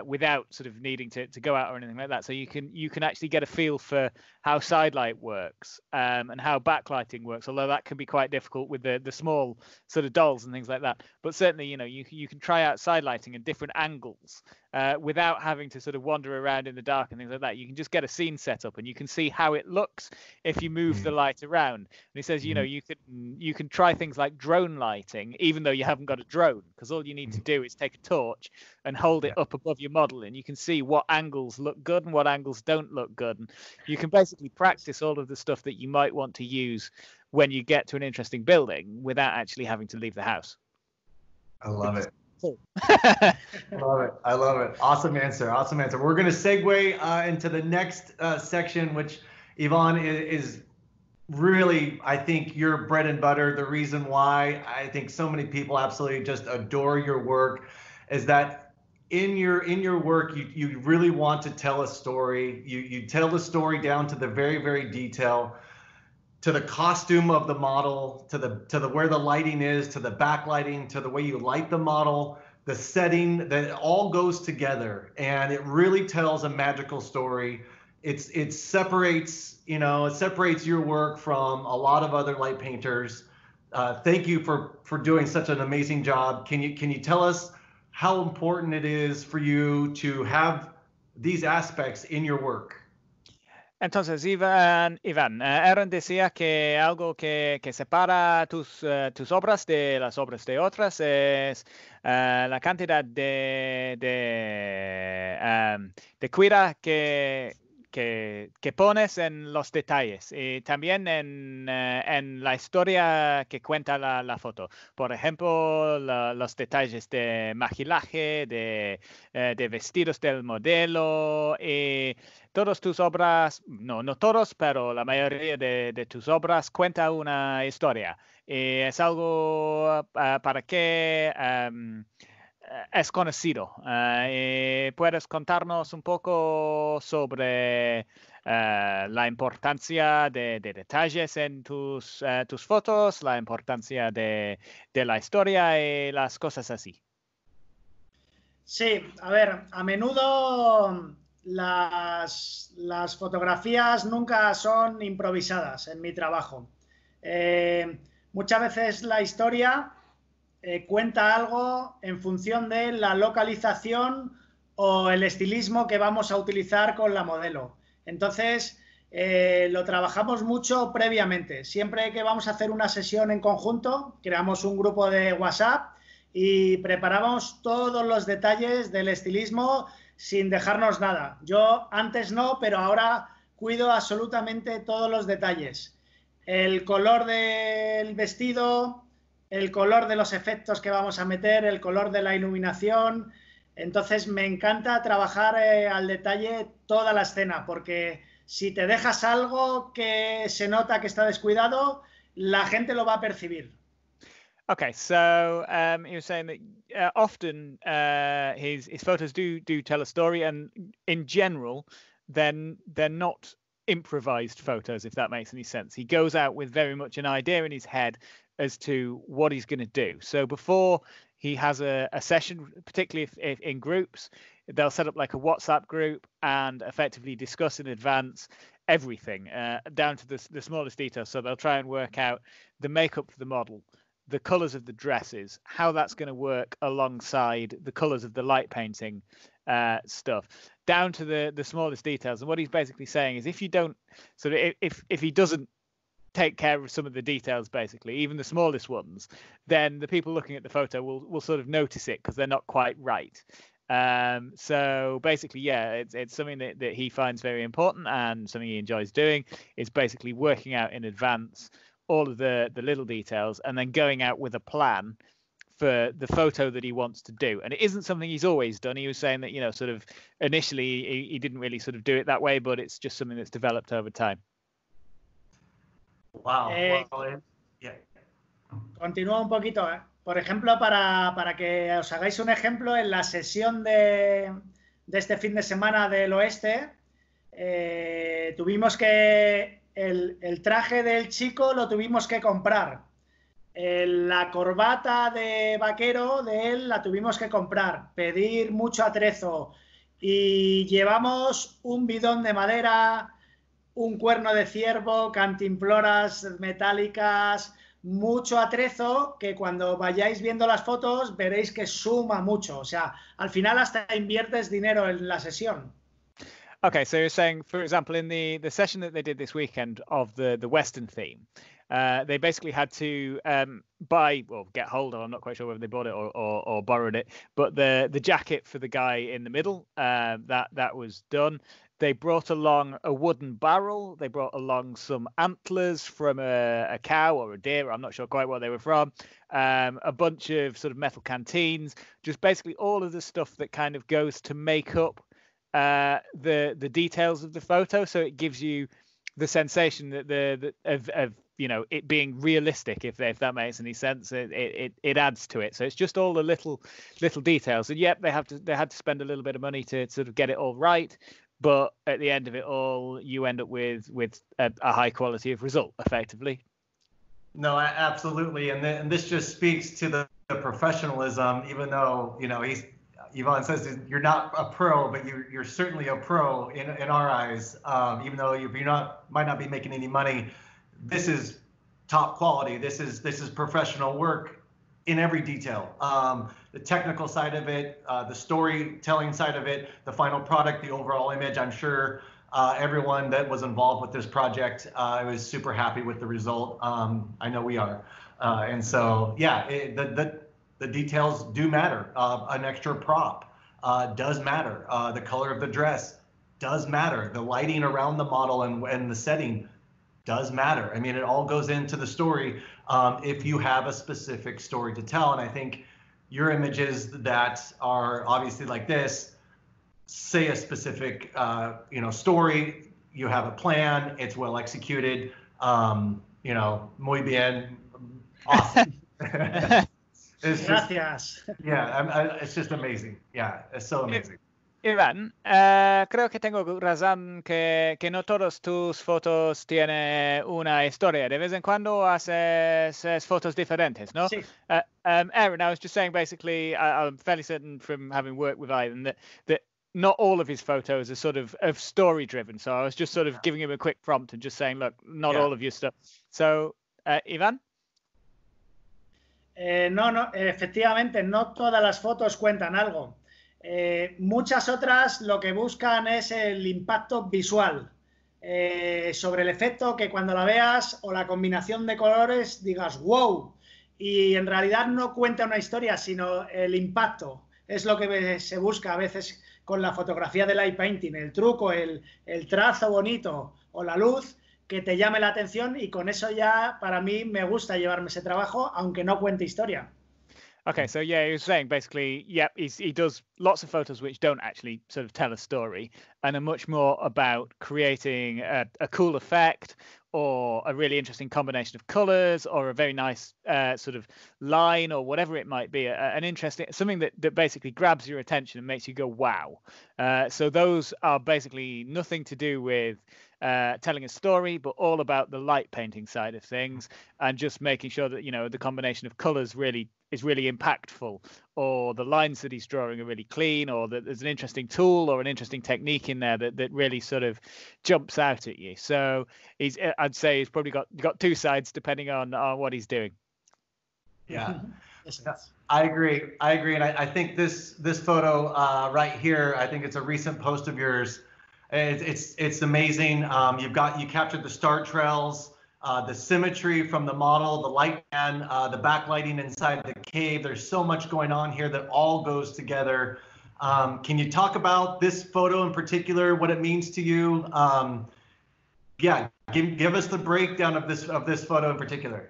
without sort of needing to go out or anything like that. So you can actually get a feel for how sidelight works and how backlighting works, although that can be quite difficult with the small sort of dolls and things like that. But certainly, you can try out sidelighting at different angles without having to sort of wander around in the dark and things like that. You can just get a scene set up and you can see how it looks if you move the light around. And he says, you can try things like drone lighting, even though you haven't got a drone, because all you need to do is take a torch and hold it up above your model, and you can see what angles look good and what angles don't look good. And you can basically practice all of the stuff that you might want to use when you get to an interesting building without actually having to leave the house. I love it. I love it. Awesome answer. We're going to segue into the next section, which Ivan is really, I think, your bread and butter. The reason why I think so many people absolutely just adore your work is that in your work, you really want to tell a story. You tell the story down to the very, very detail, to the costume of the model, to the where the lighting is, to the backlighting, to the way you light the model, the setting, that it all goes together, and it really tells a magical story. it separates, it separates your work from a lot of other light painters. Thank you for doing such an amazing job. Can you tell us how important it is for you to have these aspects in your work? Entonces, Iván, Aaron decía que algo que separa tus obras de las obras de otras es la cantidad de cuidado que pones en los detalles y también en la historia que cuenta la foto. Por ejemplo, los detalles de maquillaje, de vestidos del modelo y todas tus obras, no todos, pero la mayoría de tus obras cuenta una historia. Y es algo para que es conocido. ¿Puedes contarnos un poco sobre la importancia de detalles en tus fotos, la importancia de la historia y las cosas así? Sí, a ver, a menudo las fotografías nunca son improvisadas en mi trabajo. Muchas veces la historia cuenta algo en función de la localización o el estilismo que vamos a utilizar con la modelo. Entonces, lo trabajamos mucho previamente. Siempre que vamos a hacer una sesión en conjunto, creamos un grupo de WhatsApp y preparamos todos los detalles del estilismo sin dejarnos nada. Yo antes no, pero ahora cuido absolutamente todos los detalles. El color del vestido, el color de los efectos que vamos a meter, el color de la iluminación. Entonces me encanta trabajar al detalle toda la escena, porque si te dejas algo que se nota que está descuidado, la gente lo va a percibir. Okay, so he was saying that often his photos do tell a story, and in general, then they're not improvised photos, if that makes any sense. He goes out with very much an idea in his head as to what he's going to do. So before he has a session, particularly if in groups, they'll set up like a WhatsApp group and effectively discuss in advance everything down to the smallest details. So they'll try and work out the makeup for the model, the colors of the dresses, how that's going to work alongside the colors of the light painting stuff, down to the smallest details. And what he's basically saying is, if you don't sort of, if he doesn't take care of some of the details, basically, even the smallest ones, then the people looking at the photo will sort of notice it because they're not quite right. So basically, yeah, it's something that he finds very important and something he enjoys doing, is basically working out in advance all of the little details and then going out with a plan for the photo that he wants to do. And it isn't something he's always done. He was saying that, sort of initially he didn't really sort of do it that way, but it's just something that's developed over time. Wow. Yeah. Continúo un poquito. Por ejemplo, para que os hagáis un ejemplo, en la sesión de este fin de semana del oeste, tuvimos que el traje del chico lo tuvimos que comprar. La corbata de vaquero de él la tuvimos que comprar, pedir mucho atrezo, y llevamos un bidón de madera, un cuerno de ciervo, cantimploras metálicas, mucho atrezo, que cuando vayáis viendo las fotos veréis que suma mucho. O sea, al final hasta inviertes dinero en la sesión. Okay, so you're saying, for example, in the session that they did this weekend of the Western theme, they basically had to buy, or get hold of, I'm not quite sure whether they bought it or borrowed it, but the jacket for the guy in the middle, that was done. They brought along a wooden barrel. They brought along some antlers from a cow or a deer. I'm not sure quite what they were from. A bunch of sort of metal canteens, just basically all of the stuff that kind of goes to make up the details of the photo. So it gives you the sensation that of it being realistic, if that makes any sense. It adds to it. So it's just all the little details. And yep, they had to spend a little bit of money to sort of get it all right. But at the end of it all, you end up with a high quality of result, effectively. No, absolutely, and this just speaks to the professionalism. Even though Ivan says that you're not a pro, but you're certainly a pro in our eyes. Even though might not be making any money, this is top quality. This is professional work in every detail. The technical side of it, the storytelling side of it, the final product, the overall image. I'm sure everyone that was involved with this project was super happy with the result. I know we are. And so, yeah, the details do matter. An extra prop does matter. The color of the dress does matter. The lighting around the model and the setting does matter. I mean, it all goes into the story if you have a specific story to tell. And I think your images that are obviously like this say a specific story. You have a plan. It's well executed. Muy bien. Awesome. Gracias. Yeah, it's just amazing. Yeah, it's so amazing. Iván, creo que tengo razón que no todas tus fotos tienen una historia. De vez en cuando haces fotos diferentes, ¿no? Sí. Aaron, I was just saying basically, I'm fairly certain from having worked with Ivan that not all of his photos are sort of story driven. So I was just sort of giving him a quick prompt and just saying, look, not all of your stuff. So, Iván? No, efectivamente, no todas las fotos cuentan algo. Muchas otras lo que buscan es el impacto visual sobre el efecto, que cuando la veas o la combinación de colores digas wow, y en realidad no cuenta una historia, sino el impacto. Es lo que se busca a veces con la fotografía de light painting, el truco, el trazo bonito o la luz que te llame la atención, y con eso ya para mí me gusta llevarme ese trabajo, aunque no cuente historia. Okay, so yeah, he was saying basically, yeah, he does lots of photos which don't actually sort of tell a story and are much more about creating a cool effect or a really interesting combination of colors or a very nice sort of line or whatever it might be, an interesting, something that basically grabs your attention and makes you go, wow. So those are basically nothing to do with telling a story, but all about the light painting side of things and just making sure that, the combination of colors is really impactful, or the lines that he's drawing are really clean, or that there's an interesting tool or an interesting technique in there that really sort of jumps out at you. So I'd say he's probably got two sides depending on what he's doing. Yeah. I agree. And I think this photo right here, I think it's a recent post of yours. It's amazing. You captured the star trails, the symmetry from the model, the light man, the backlighting inside the cave. There's so much going on here that all goes together. Can you talk about this photo in particular, what it means to you? Give us the breakdown of this photo in particular.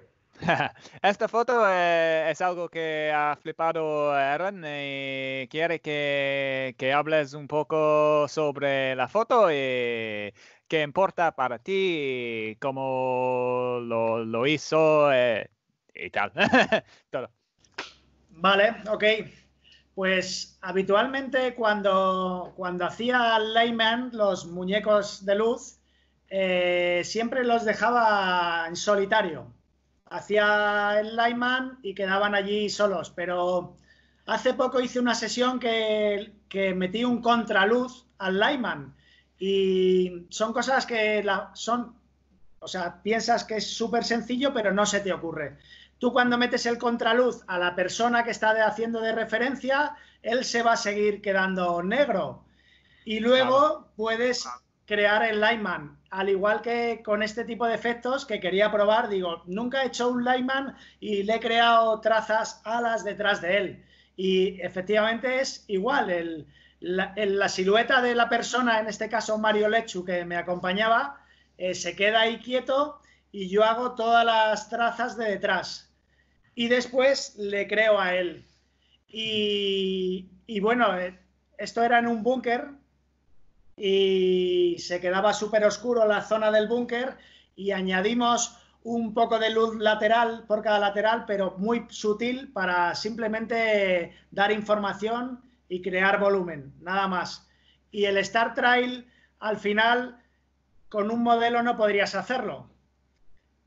Esta foto es algo que ha flipado Aaron y quiere que hables un poco sobre la foto y qué importa para ti y cómo lo hizo y tal. Todo. Vale, ok. Pues habitualmente cuando hacía Layman, los muñecos de luz, siempre los dejaba en solitario. Hacía el Layman y quedaban allí solos, pero hace poco hice una sesión que metí un contraluz al Layman, y son cosas que piensas que es súper sencillo, pero no se te ocurre. Tú cuando metes el contraluz a la persona que está haciendo de referencia, él se va a seguir quedando negro, y luego puedes crear el Layman. Al igual que con este tipo de efectos que quería probar, digo, nunca he hecho un Layman y le he creado trazas, alas detrás de él. Y efectivamente es igual, la silueta de la persona, en este caso Mario Lechu, que me acompañaba, se queda ahí quieto y yo hago todas las trazas de detrás. Y después le creo a él. Y bueno, esto era en un búnker, y se quedaba súper oscuro la zona del búnker, y añadimos un poco de luz lateral por cada lateral, pero muy sutil, para simplemente dar información y crear volumen, nada más. Y el Star Trail, al final, con un modelo no podrías hacerlo,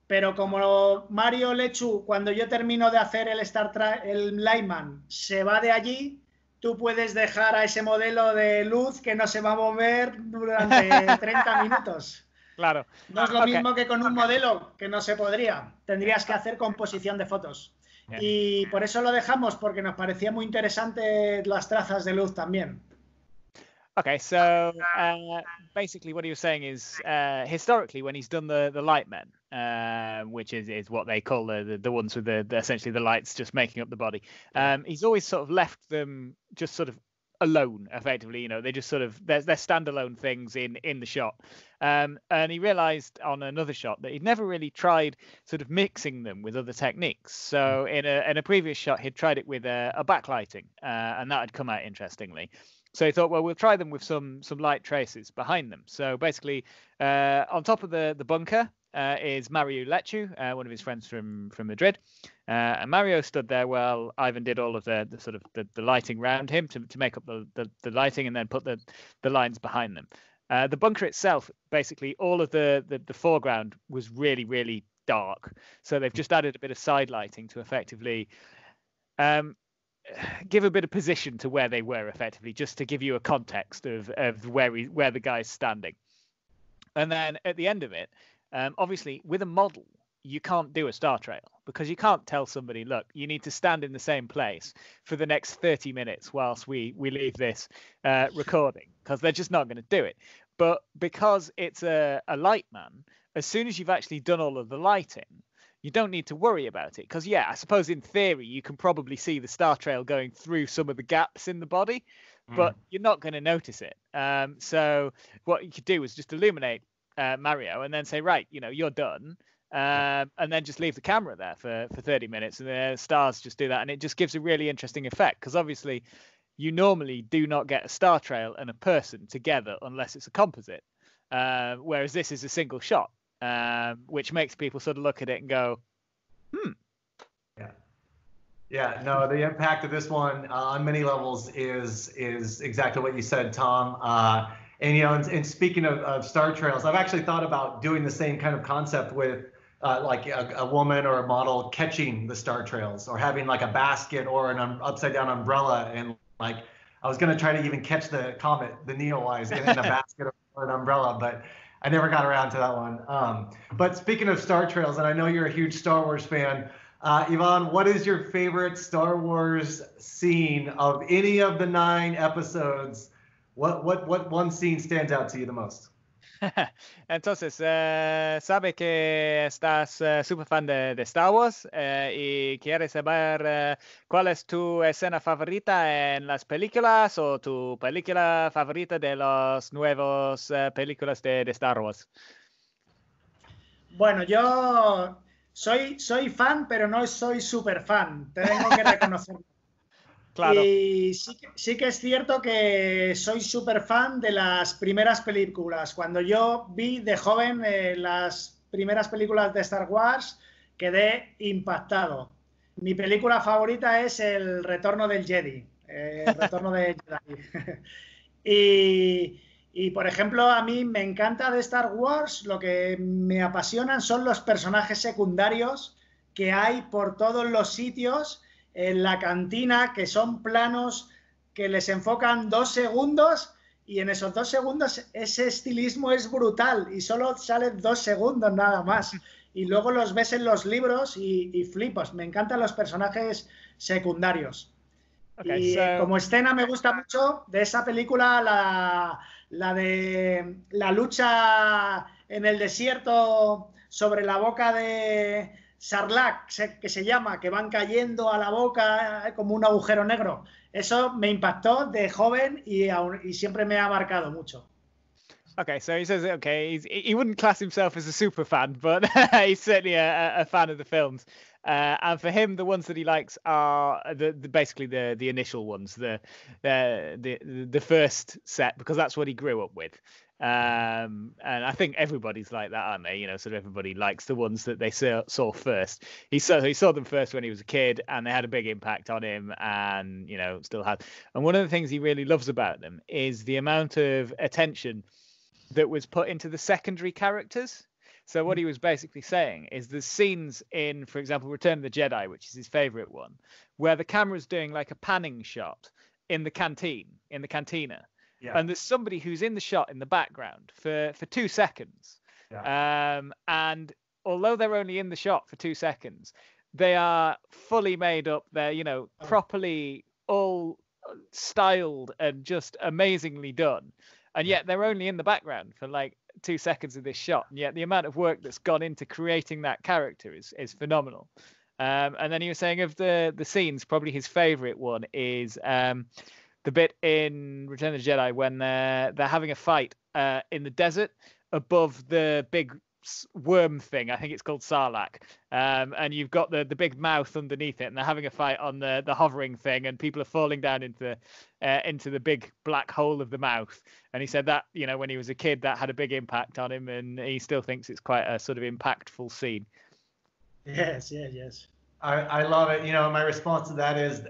pero como Mario Lechu, cuando yo termino de hacer el Layman, se va de allí, tú puedes dejar a ese modelo de luz que no se va a mover durante 30 minutos. Claro. No es lo mismo que con un modelo, que no se podría. Tendrías que hacer composición de fotos. Y por eso lo dejamos, porque nos parecía muy interesante las trazas de luz también. Okay, so basically what he was saying is historically when he's done the light men, which is what they call the ones with the essentially the lights just making up the body, he's always sort of left them just sort of alone, effectively. You know, they just sort of they're standalone things in the shot. And he realized on another shot that he'd never really tried sort of mixing them with other techniques. So in a previous shot he'd tried it with a backlighting, and that had come out interestingly. So he thought, well, we'll try them with some light traces behind them. So basically, on top of the bunker is Mario Lechu, one of his friends from Madrid. And Mario stood there while Ivan did all of the sort of the lighting around him to make up the lighting, and then put the lines behind them. The bunker itself, basically, all of the foreground was really, really dark. So they've just added a bit of side lighting to effectively give a bit of position to where they were, effectively, just to give you a context of where the guy's standing. And then at the end of it, obviously with a model you can't do a star trail, because you can't tell somebody, look, you need to stand in the same place for the next 30 minutes whilst we leave this recording, because they're just not going to do it. But because it's a light man, as soon as you've actually done all of the lighting, you don't need to worry about it, because I suppose in theory you can probably see the star trail going through some of the gaps in the body, but you're not going to notice it. So what you could do is just illuminate Mario and then say, right, you're done, and then just leave the camera there for 30 minutes, and the stars just do that, and it just gives a really interesting effect, because obviously you normally do not get a star trail and a person together unless it's a composite, whereas this is a single shot. Which makes people sort of look at it and go, Yeah, no, the impact of this one on many levels is exactly what you said, Tom. And speaking of star trails, I've actually thought about doing the same kind of concept with like a woman or a model catching the star trails, or having like a basket or an upside down umbrella, and like I was going to try to even catch the comet, the Neowise, in a basket or an umbrella, but I never got around to that one. But speaking of star trails, and I know you're a huge Star Wars fan, Ivan, what is your favorite Star Wars scene of any of the 9 episodes? What one scene stands out to you the most? Entonces, sabe que estás super fan de Star Wars, y quieres saber cuál es tu escena favorita en las películas, o tu película favorita de las nuevas películas de Star Wars. Bueno, yo soy fan, pero no soy super fan, tengo que reconocerlo. Claro. Y sí que es cierto que soy súper fan de las primeras películas. Cuando yo vi de joven las primeras películas de Star Wars, quedé impactado. Mi película favorita es El Retorno del Jedi. El Retorno del Jedi. Y, por ejemplo, a mí me encanta de Star Wars, lo que me apasionan son los personajes secundarios que hay por todos los sitios. En la cantina, que son planos que les enfocan 2 segundos, y en esos 2 segundos ese estilismo es brutal y solo salen 2 segundos nada más, y luego los ves en los libros y flipas. Me encantan los personajes secundarios. Okay, como escena me gusta mucho de esa película la de la lucha en el desierto sobre la boca de Sarlacc, que se llama, que van cayendo a la boca como un agujero negro. Eso me impactó de joven y siempre me ha marcado mucho. Okay, so he says, okay, he wouldn't class himself as a super fan, but he's certainly a fan of the films. And for him, the ones that he likes are basically the initial ones, the first set, because that's what he grew up with. And I think everybody's like that, aren't they? Sort of everybody likes the ones that they saw first. He saw them first when he was a kid, and they had a big impact on him, and still had. And one of the things he really loves about them is the amount of attention that was put into the secondary characters. So what he was basically saying is the scenes in, for example, Return of the Jedi, which is his favorite one, where the camera's doing like a panning shot in the cantina, Yeah. and there's somebody who's in the shot in the background for 2 seconds. Yeah. And although they're only in the shot for 2 seconds, they are fully made up. They're, properly all styled and just amazingly done. And yet they're only in the background for like 2 seconds of this shot. And yet the amount of work that's gone into creating that character is phenomenal. And then he was saying of the scenes, probably his favorite one is the bit in Return of the Jedi when they're having a fight in the desert above the big worm thing. I think it's called Sarlacc. And you've got the big mouth underneath it, and they're having a fight on the hovering thing, and people are falling down into the big black hole of the mouth. And he said that, when he was a kid, that had a big impact on him, and he still thinks it's quite a sort of impactful scene. Yes. I love it. My response to that is,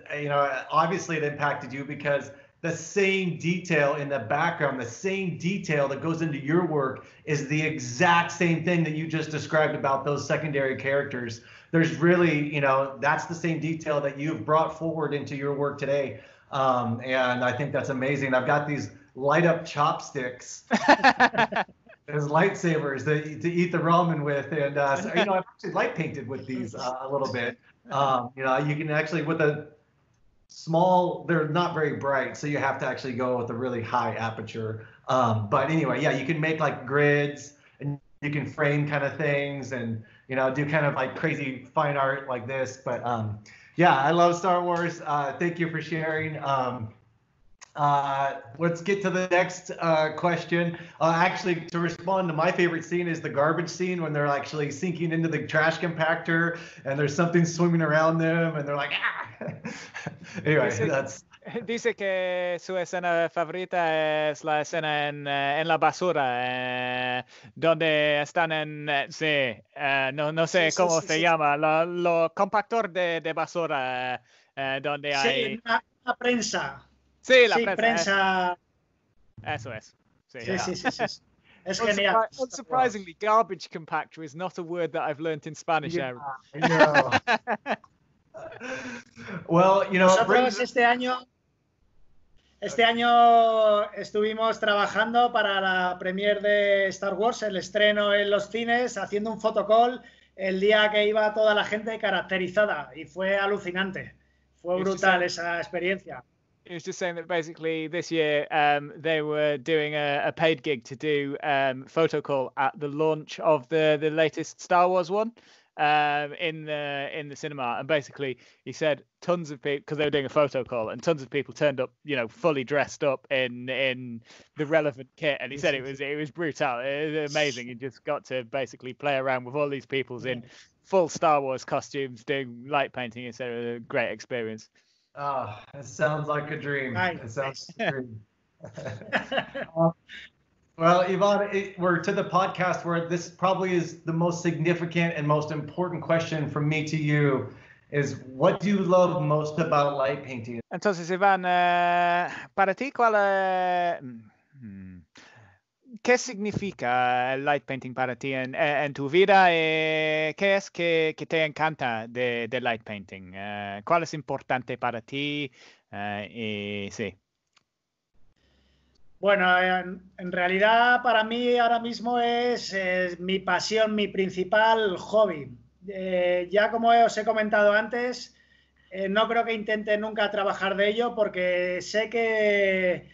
obviously it impacted you because the same detail in the background, the same detail that goes into your work is the exact same thing that you just described about those secondary characters. There's really, that's the same detail that you've brought forward into your work today. And I think that's amazing. I've got these light up chopsticks as lightsabers to eat the ramen with. And, so, I've actually light painted with these a little bit. You can actually, with a small, they're not very bright, so you have to actually go with a really high aperture. But anyway, yeah, you can make like grids, and you can frame kind of things, and do kind of like crazy fine art like this. But yeah, I love Star Wars. Thank you for sharing. Let's get to the next question. Actually, to respond to my favorite scene is the garbage scene when they're actually sinking into the trash compactor and there's something swimming around them and they're like, ah! Anyway, Dice que su escena favorita es la escena en la basura, donde están no sé cómo se llama, lo compactor de basura, donde hay... Sí, la prensa. Sí, la prensa. Eso es. Sí. Es genial. Unsurprisingly, garbage compactor is not a word that I've learnt in Spanish. Yeah, I know. Well, nosotros este año estuvimos trabajando para la premiere de Star Wars, el estreno en los cines, haciendo un photocall el día que iba toda la gente caracterizada y fue alucinante. Fue brutal esa experiencia. He was just saying that basically this year they were doing a paid gig to do photo call at the launch of the latest Star Wars one in the cinema, and basically he said tons of people, because they were doing a photo call, and tons of people turned up, fully dressed up in the relevant kit, and he said it was brutal. It was amazing. He just got to basically play around with all these people's in full Star Wars costumes doing light painting. He said it was a great experience. Oh, it sounds like a dream. Nice. It sounds like a dream. Well, Ivan, we're to the podcast where this probably is the most significant and most important question from me to you is, what do you love most about light painting? Entonces, Iván, para ti, ¿qué significa el light painting para ti en tu vida? ¿Qué es que te encanta de light painting? ¿Cuál es importante para ti? Sí. Bueno, en realidad para mí ahora mismo es mi pasión, mi principal hobby. Ya como os he comentado antes, no creo que intente nunca trabajar de ello porque sé que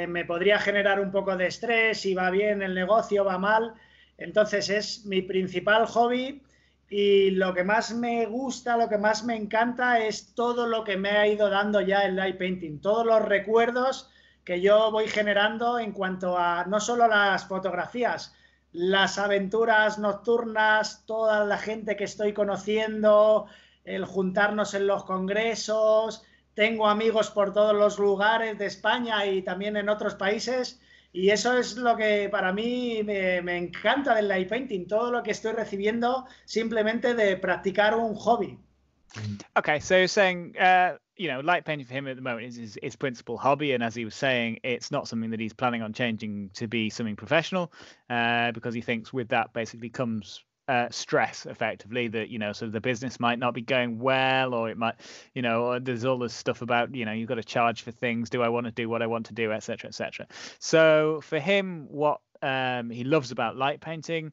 me podría generar un poco de estrés, si va bien el negocio, va mal. Entonces es mi principal hobby y lo que más me gusta, lo que más me encanta es todo lo que me ha ido dando ya el light painting, todos los recuerdos que yo voy generando en cuanto a no solo las fotografías, las aventuras nocturnas, toda la gente que estoy conociendo, el juntarnos en los congresos. Tengo amigos por todos los lugares de España y también en otros países, y eso es lo que para mí me encanta del light painting, todo lo que estoy recibiendo simplemente de practicar un hobby. Okay, so you're saying, light painting for him at the moment is his principal hobby, and as he was saying, it's not something that he's planning on changing to be something professional, because he thinks with that basically comes stress, effectively, that, you know, sort of the business might not be going well, or it might, you know, or there's all this stuff about, you know, you've got to charge for things. Do I want to do what I want to do, etc., etc. So for him, what he loves about light painting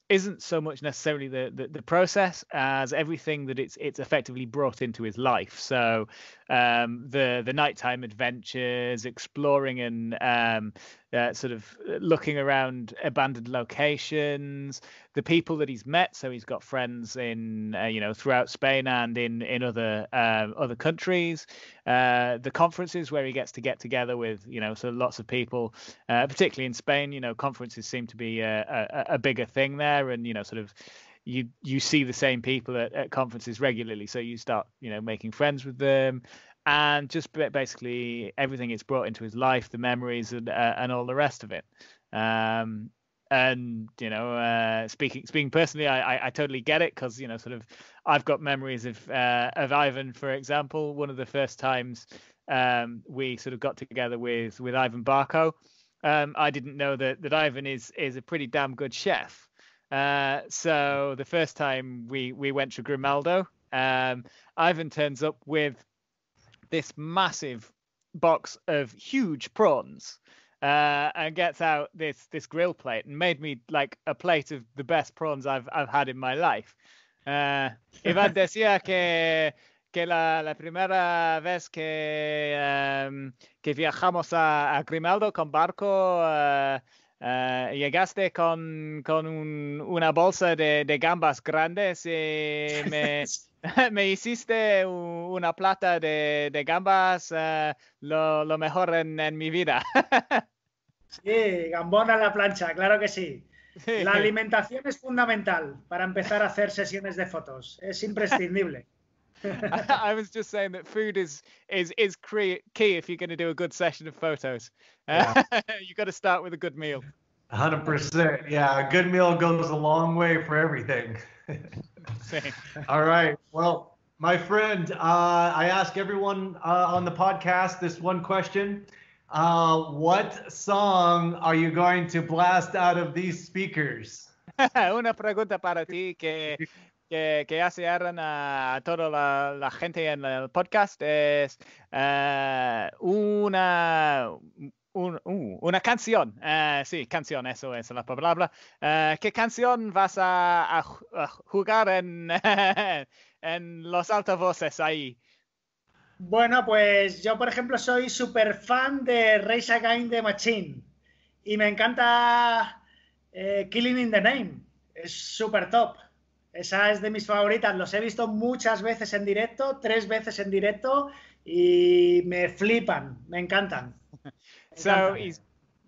isn't so much necessarily the process as everything that it's effectively brought into his life. So the nighttime adventures, exploring and sort of looking around abandoned locations, the people that he's met. So he's got friends in you know, throughout Spain and in other countries. The conferences where he gets to get together with, you know, so lots of people, particularly in Spain. You know, conferences seem to be a bigger thing there, and, you know, sort of you see the same people at conferences regularly, so you start, you know, making friends with them, and just basically everything it's brought into his life, the memories and all the rest of it. And, you know, speaking personally, I totally get it, because, you know, sort of I've got memories of Ivan, for example. One of the first times we sort of got together with Ivan Barco, I didn't know that Ivan is a pretty damn good chef. So the first time we went to Grimaldo, Ivan turns up with this massive box of huge prawns, and gets out this grill plate, and made me like a plate of the best prawns I've had in my life. Ivan decía que la primera vez que viajamos a Grimaldo con barco, llegaste con una bolsa de gambas grandes y me hiciste una plata de gambas, lo mejor en mi vida. Sí, gambón a la plancha, claro que sí. La alimentación es fundamental para empezar a hacer sesiones de fotos. Es imprescindible. I was just saying that food is key if you're going to do a good session of photos. Yeah. You got to start with a good meal. 100%. Yeah, a good meal goes a long way for everything. Same. All right. Well, my friend, I ask everyone on the podcast this one question. What song are you going to blast out of these speakers? Una pregunta para ti que hace Aaron a toda la gente en el podcast es una canción. Sí, canción, eso es la palabra. ¿Qué canción vas a jugar en los altavoces ahí? Bueno, pues yo, por ejemplo, soy súper fan de Rage Against the Machine y me encanta Killing in the Name. Es súper top. Esa es de mis favoritas. Los he visto muchas veces en directo, 3 veces en directo, y me flipan, me encantan. So he's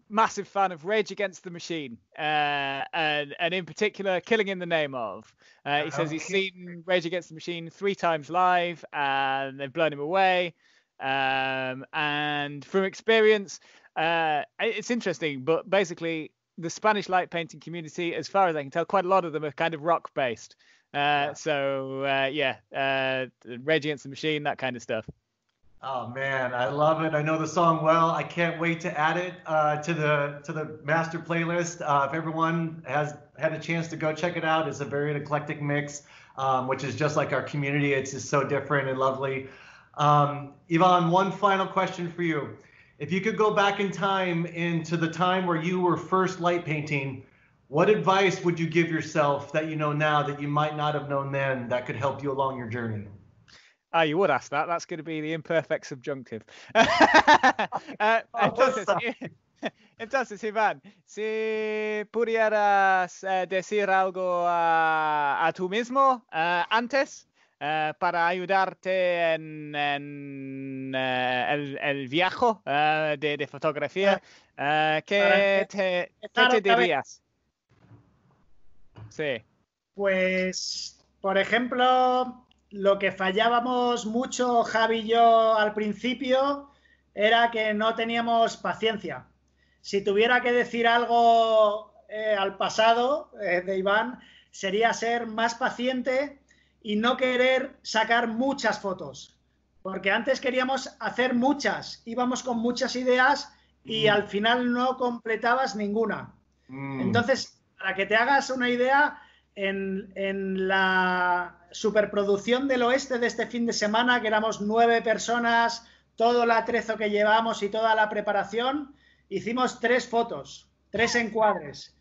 massive fan of Rage Against the Machine, and in particular Killing in the Name of. He says he's seen Rage Against the Machine 3 times live, and they've blown him away. And from experience, it's interesting, but basically the Spanish light painting community, as far as I can tell, quite a lot of them are kind of rock based. So Rage Against the Machine, that kind of stuff. Oh man, I love it. I know the song well. I can't wait to add it to the master playlist. If everyone has had a chance to go check it out, it's a very eclectic mix, which is just like our community. It's just so different and lovely. Ivan, one final question for you. If you could go back in time into the time where you were first light painting, what advice would you give yourself that you know now that you might not have known then that could help you along your journey? You would ask that. That's going to be the imperfect subjunctive. Entonces, Iván, si pudieras decir algo a tú mismo antes para ayudarte en el viaje de fotografía, ¿qué te dirías? Sí. Pues, por ejemplo, lo que fallábamos mucho Javi y yo al principio era que no teníamos paciencia. Si tuviera que decir algo al pasado de Iván, sería ser más paciente y no querer sacar muchas fotos. Porque antes queríamos hacer muchas, íbamos con muchas ideas y al final no completabas ninguna. Entonces, para que te hagas una idea, en la superproducción del oeste de este fin de semana, que éramos 9 personas, todo el atrezo que llevamos y toda la preparación, hicimos 3 fotos, 3 encuadres,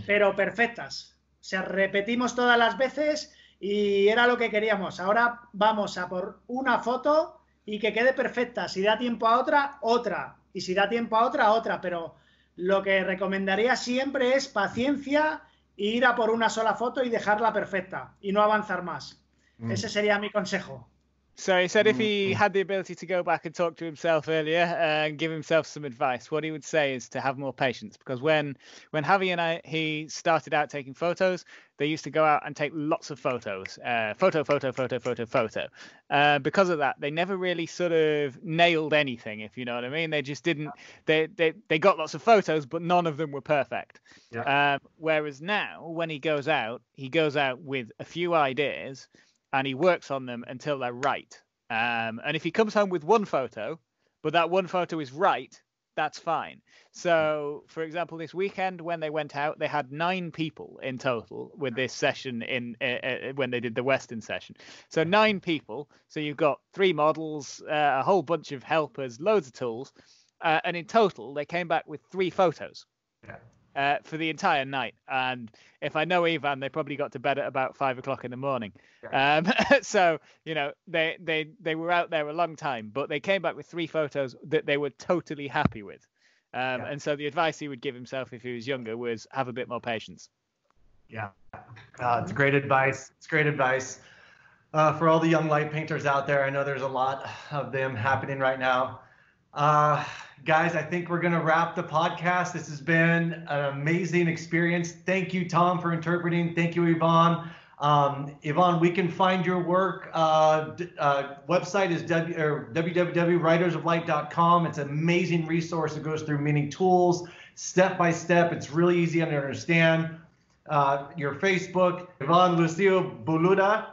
pero perfectas. O sea, repetimos todas las veces y era lo que queríamos. Ahora vamos a por una foto y que quede perfecta. Si da tiempo a otra, otra. Y si da tiempo a otra, otra. Pero lo que recomendaría siempre es paciencia e ir a por una sola foto y dejarla perfecta y no avanzar más. Ese sería mi consejo. So he said if he had the ability to go back and talk to himself earlier and give himself some advice, what he would say is to have more patience. Because when Javi and he started out taking photos, they used to go out and take lots of photos, photo. Because of that, they never really sort of nailed anything, if you know what I mean. They just didn't. They got lots of photos, but none of them were perfect. Yeah. Whereas now, when he goes out with a few ideas, and he works on them until they're right. And if he comes home with one photo, but that one photo is right, that's fine. So, for example, this weekend when they went out, they had 9 people in total with this session when they did the Western session. So 9 people. So you've got 3 models, a whole bunch of helpers, loads of tools. And in total, they came back with 3 photos. Yeah. For the entire night, and if I know Ivan, they probably got to bed at about 5 o'clock in the morning. So you know they were out there a long time, but they came back with 3 photos that they were totally happy with. And so the advice he would give himself if he was younger was have a bit more patience. Yeah, it's great advice. It's great advice for all the young light painters out there. I know there's a lot of them happening right now. Guys, I think we're going to wrap the podcast. This has been an amazing experience. Thank you, Tom, for interpreting. Thank you, Ivan. Ivan, we can find your work. Website is www.writersoflight.com. It's an amazing resource. It goes through many tools, step by step. It's really easy to understand. Your Facebook, Ivan Lucio Boluda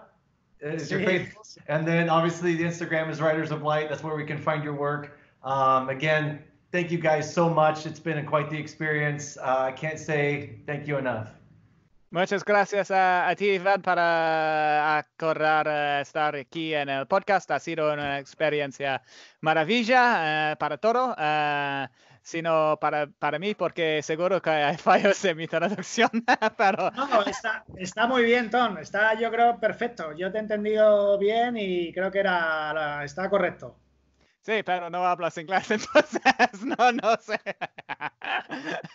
is your Facebook. And then obviously the Instagram is Writers of Light. That's where we can find your work. Again, thank you guys so much. It's been quite the experience. I can't say thank you enough. Muchas gracias a ti, Ivan, para acordar estar aquí en el podcast. Ha sido una experiencia maravilla para todo, sino para mí, porque seguro que hay fallos en mi traducción. Pero... No, está muy bien, Tom. Está, yo creo, perfecto. Yo te he entendido bien y creo que está correcto. Sí, pero no hablas inglés, entonces no sé.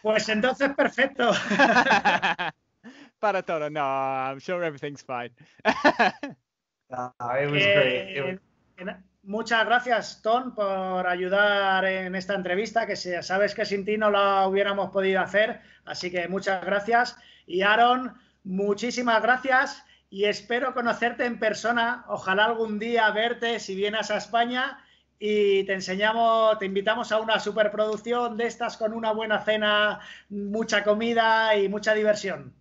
Pues entonces perfecto. Para todo, no, I'm sure everything's fine. It was great. Muchas gracias, Tom, por ayudar en esta entrevista, que sabes que sin ti no la hubiéramos podido hacer, así que muchas gracias. Y Aaron, muchísimas gracias y espero conocerte en persona, ojalá algún día verte si vienes a España. Y te invitamos a una superproducción de estas con una buena cena, mucha comida y mucha diversión.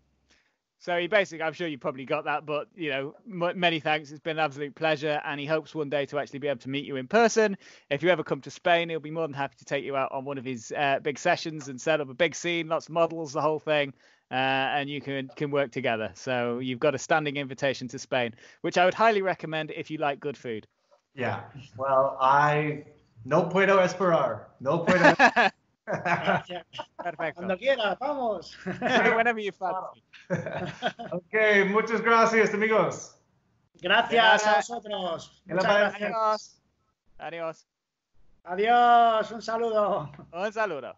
So he basically, I'm sure you probably got that, but you know, many thanks. It's been an absolute pleasure, and he hopes one day to actually be able to meet you in person. If you ever come to Spain, he'll be more than happy to take you out on one of his big sessions and set up a big scene, lots of models, the whole thing, and you can work together. So you've got a standing invitation to Spain, which I would highly recommend if you like good food. Yeah, well, no puedo esperar. No puedo. Perfecto. Cuando quieras, vamos. Whenever you fancy. Ok, muchas gracias, amigos. Gracias a vosotros. Muchas gracias. Adiós. Adiós, un saludo. Un saludo.